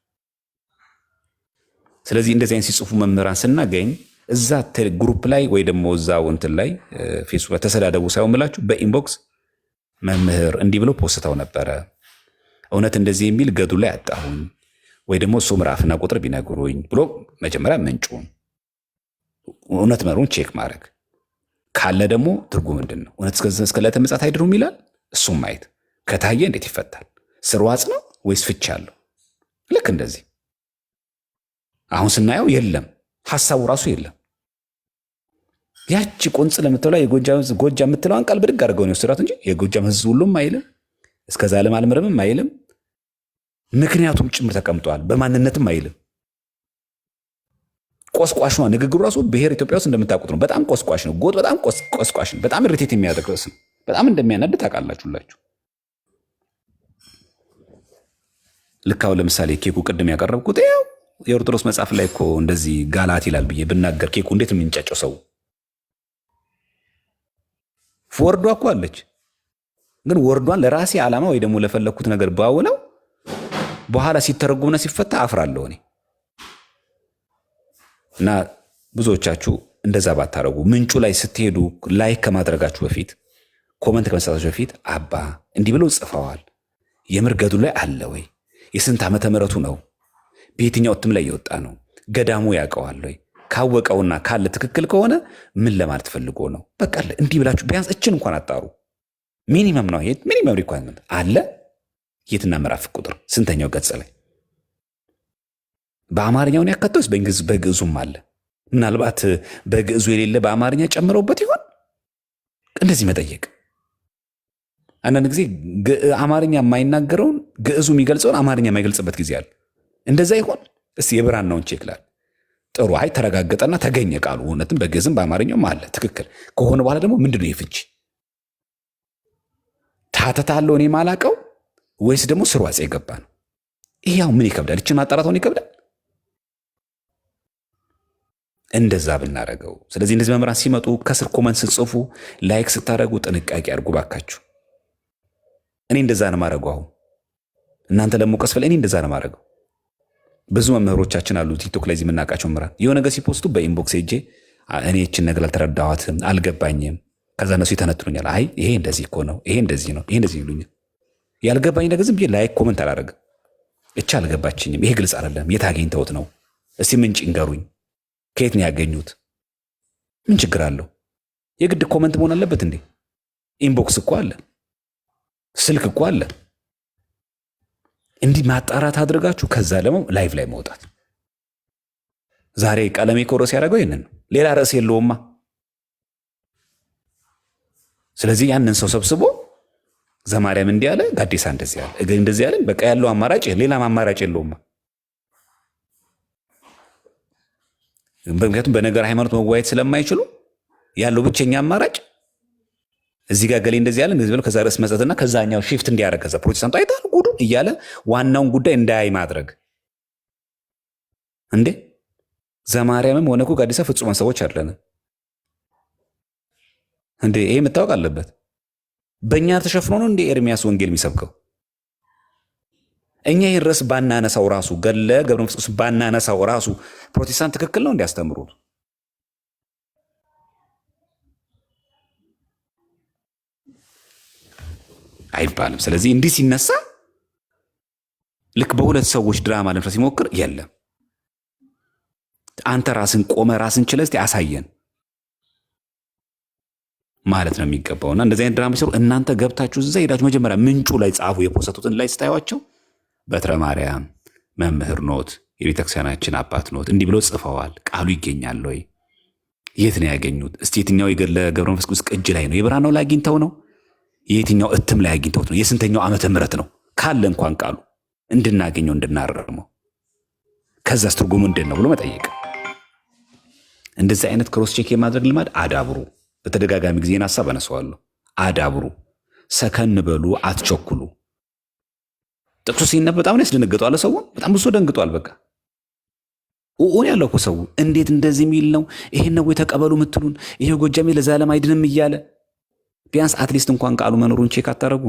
ስለዚህ እንደዚህ አይነት ሲጽፉ መምህራን ስናገኝ እዛ ግሩፕ ላይ ወይ ደግሞ እዛው እንትን ላይ ፌስቡክ ተሰዳደቡ ሳይሆን ምላችሁ በኢንቦክስ መምህር እንዲህ ብሎ ፖስተው ነበረ፣ እውነት እንደዚህ የሚል ገዱ ላይ አጣሁኝ ወይ ደግሞ እሱ ምዕራፍና ቁጥር ቢነግሩኝ ብሎ መጀመሪያ ምንጩን እውነት መሩን ቼክ ማድረግ ካለ ደግሞ ትርጉም ምንድን ነው እውነት እስከ ዕለተ ምጽአት አይድሩም ይላል። እሱም ማየት ከታየ እንዴት ይፈታል? ስርዋጽ ነው ወይስ ፍቻ አለው? ልክ እንደዚህ አሁን ስናየው የለም ሐሳቡ ራሱ የለም። ያቺ ቆንጽል ለምትለው የጎጃም የምትለዋን ቃል ብድግ አድርገው ነው የወሰዷት እንጂ የጎጃም ህዝብ ሁሉም አይልም፣ እስከ ዘላለም አልምርምም አይልም። ምክንያቱም ጭምር ተቀምጧል። በማንነትም አይልም። ቆስቋሽ ነው ንግግሩ ራሱ። ብሔር ኢትዮጵያ ውስጥ እንደምታውቁት ነው። በጣም ቆስቋሽ ነው። ጎጥ በጣም ቆስቋሽ ነው። በጣም ሪቴት የሚያደርግ ርዕስ ነው። በጣም እንደሚያናድ ታውቃላችሁላችሁ። ልክ አሁን ለምሳሌ ኬኩ ቅድም ያቀረብኩት ያው የኦርቶዶክስ መጽሐፍ ላይ እኮ እንደዚህ ጋላት ይላል ብዬ ብናገር ኬኩ እንዴት የሚንጫጨው ሰው ወርዷ እኮ አለች። ግን ወርዷን ለራሴ ዓላማ ወይ ደግሞ ለፈለኩት ነገር ባውለው በኋላ ሲተረጎምና ሲፈታ አፍራለሁ እኔ። እና ብዙዎቻችሁ እንደዛ ባታረጉ ምንጩ ላይ ስትሄዱ ላይክ ከማድረጋችሁ በፊት ኮመንት ከመስጠታችሁ በፊት አባ እንዲህ ብለው ጽፈዋል፣ የምር ገድሉ ላይ አለ ወይ? የስንት ዓመተ ምሕረቱ ነው? በየትኛው እትም ላይ የወጣ ነው? ገዳሙ ያውቀዋል ወይ? ካወቀውና ካለ ትክክል ከሆነ ምን ለማለት ፈልጎ ነው? በቃ እንዲህ ብላችሁ ቢያንስ እችን እንኳን አጣሩ። ሚኒመም ነው ይሄ ሚኒመም ሪኳየርመንት አለ። የትና ምዕራፍ ቁጥር ስንተኛው ገጽ ላይ በአማርኛውን ያካተውስ በግዕዙም አለ። ምናልባት በግዕዙ የሌለ በአማርኛ ጨምረውበት ይሆን? እንደዚህ መጠየቅ። አንዳንድ ጊዜ አማርኛ የማይናገረውን ግዕዙ የሚገልጸውን አማርኛ የማይገልጽበት ጊዜ አለ። እንደዛ ይሆን? እስቲ የብራናውን ቼክ ላል ጥሩ። አይ ተረጋገጠና ተገኘ ቃሉ እውነትም በግዕዝም በአማርኛውም አለ ትክክል ከሆነ በኋላ ደግሞ ምንድነው የፍቺ ታተታ አለው እኔ ማላቀው ወይስ ደግሞ ስርዋጽ የገባ ነው? ይሄ ያው ምን ይከብዳል? እችን ማጣራቱን ይከብዳል። እንደዛ ብናረገው። ስለዚህ እንደዚህ መምህራን ሲመጡ ከስር ኮመንት ስትጽፉ ላይክ ስታደርጉ ጥንቃቄ አድርጉ ባካችሁ። እኔ እንደዛ ነው ማረገው። አሁን እናንተ ለመውቀስ እኔ እንደዛ ነው ማረገው። ብዙ መምህሮቻችን አሉ ቲክቶክ ላይ የምናውቃቸው መምህራን የሆነ ነገር ሲፖስቱ በኢንቦክስ ሄጄ እኔ እችን ነገር አልተረዳኋትም አልገባኝም። ከዛ እነሱ ይተነትኑኛል። አይ ይሄ እንደዚህ እኮ ነው፣ ይሄ እንደዚህ ነው፣ ይሄ እንደዚህ ይሉኛል። ያልገባኝ ነገር ዝም ብዬ ላይክ ኮመንት አላደርግም። እቻ አልገባችኝም፣ ይሄ ግልጽ አይደለም፣ የት አገኝተውት ነው? እስቲ ምንጭ ይንገሩኝ፣ ከየት ነው ያገኙት? ምን ችግር አለው? የግድ ኮመንት መሆን አለበት እንዴ? ኢንቦክስ እኮ አለ፣ ስልክ እኮ አለ። እንዲህ ማጣራት አድርጋችሁ ከዛ ደግሞ ላይቭ ላይ መውጣት። ዛሬ ቀለሜ እኮ ርዕስ ያደረገው ይህንን ነው፣ ሌላ ርዕስ የለውማ። ስለዚህ ያንን ሰው ሰብስቦ ዘማርያም እንዲህ አለ፣ ጋዴሳ እንደዚህ አለ፣ እገሌ እንደዚህ አለ። በቃ ያለው አማራጭ ሌላም አማራጭ የለውማ። ምክንያቱም በነገር ሃይማኖት መወያየት ስለማይችሉ ያለው ብቸኛ አማራጭ እዚህ ጋር ገሌ እንደዚህ ያለ እንደዚህ ብለው ከዛ ርዕስ መስጠትና ከዛኛው ሺፍት እንዲያደርግ ከዛ ፕሮቴስታንቱ አይታል ጉዱ እያለ ዋናውን ጉዳይ እንዳያይ ማድረግ እንዴ። ዘማርያምም ሆነ እኮ ጋዴሳ ፍጹማን ሰዎች አለን እንዴ። ይሄ መታወቅ አለበት። በእኛ ተሸፍኖ ነው እንዴ ኤርሚያስ ወንጌል የሚሰብከው? እኛ ይህን ርዕስ ባናነሳው ራሱ ገለ ገብረ መንፈስ ቅዱስ ባናነሳው ራሱ ፕሮቴስታንት ትክክል ነው እንዲያስተምሩት አይባልም። ስለዚህ እንዲህ ሲነሳ ልክ በሁለት ሰዎች ድራማ ለመስራት ሲሞክር የለም አንተ ራስን ቆመ ራስን ችለህ እስቲ አሳየን ማለት ነው የሚገባውና እንደዚህ አይነት ድራማ ሲሰሩ እናንተ ገብታችሁ እዛ ሄዳችሁ መጀመሪያ ምንጩ ላይ ጻፉ። የፖሰቱትን ላይ ስታዩዋቸው በትረ ማርያም መምህር ኖት፣ የቤተክርስቲያናችን አባት ኖት፣ እንዲህ ብለው ጽፈዋል። ቃሉ ይገኛል ወይ? የት ነው ያገኙት? እስቲ የትኛው የገድለ ገብረ መንፈስ ቅዱስ ቅጅ ላይ ነው? የብራናው ላይ አግኝተው ነው? የትኛው እትም ላይ አግኝተውት ነው? የስንተኛው ዓመተ ምህረት ነው? ካለ እንኳን ቃሉ እንድናገኘው እንድናረመው ከዛስ ትርጉሙ ምንድን ነው ብሎ መጠየቅ። እንደዚህ አይነት ክሮስ ቼክ የማድረግ ልማድ አዳብሩ። በተደጋጋሚ ጊዜ ሐሳብ አነሳዋለሁ። አዳብሩ። ሰከን በሉ፣ አትቸኩሉ። ጥቅሱ ሲነበብ በጣም ነው ያስደነግጠዋል። ሰው በጣም ብዙ ደንግጧል። በቃ ኦን ያለው እኮ ሰው እንዴት እንደዚህ የሚል ነው? ይሄን ነው የተቀበሉ የምትሉን? ይሄ ጎጃሜ ለዘላለም አይድንም እያለ ቢያንስ አትሊስት እንኳን ቃሉ መኖሩን ቼክ አታረጉ?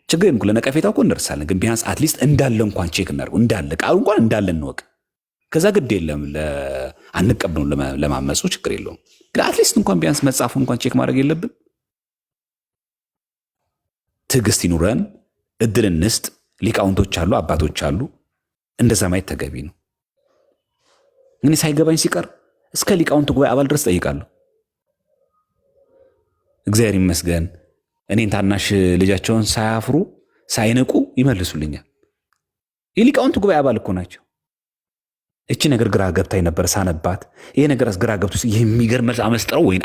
ችግር የለም። ለነቀፌታው እኮ እንደርሳለን፣ ግን ቢያንስ አትሊስት እንዳለ እንኳን ቼክ እናርጉ። እንዳለ ቃሉ እንኳን እንዳለ እንወቅ። ከዛ ግድ የለም አንቀበሉን ለማመፁ ችግር የለውም፣ ግን አትሊስት እንኳን ቢያንስ መጽሐፉን እንኳን ቼክ ማድረግ የለብን? ትዕግስት ይኑረን፣ እድል እንስጥ። ሊቃውንቶች አሉ፣ አባቶች አሉ። እንደዛ ማየት ተገቢ ነው። እኔ ሳይገባኝ ሲቀር እስከ ሊቃውንት ጉባኤ አባል ድረስ ጠይቃለሁ። እግዚአብሔር ይመስገን እኔን ታናሽ ልጃቸውን ሳያፍሩ ሳይንቁ ይመልሱልኛል። የሊቃውንት ጉባኤ አባል እኮ ናቸው። እቺ ነገር ግራ ገብታኝ ነበር ሳነባት። ይሄ ነገር ግራ ገብቶ የሚገርም መልስ አመስጠረው ወይን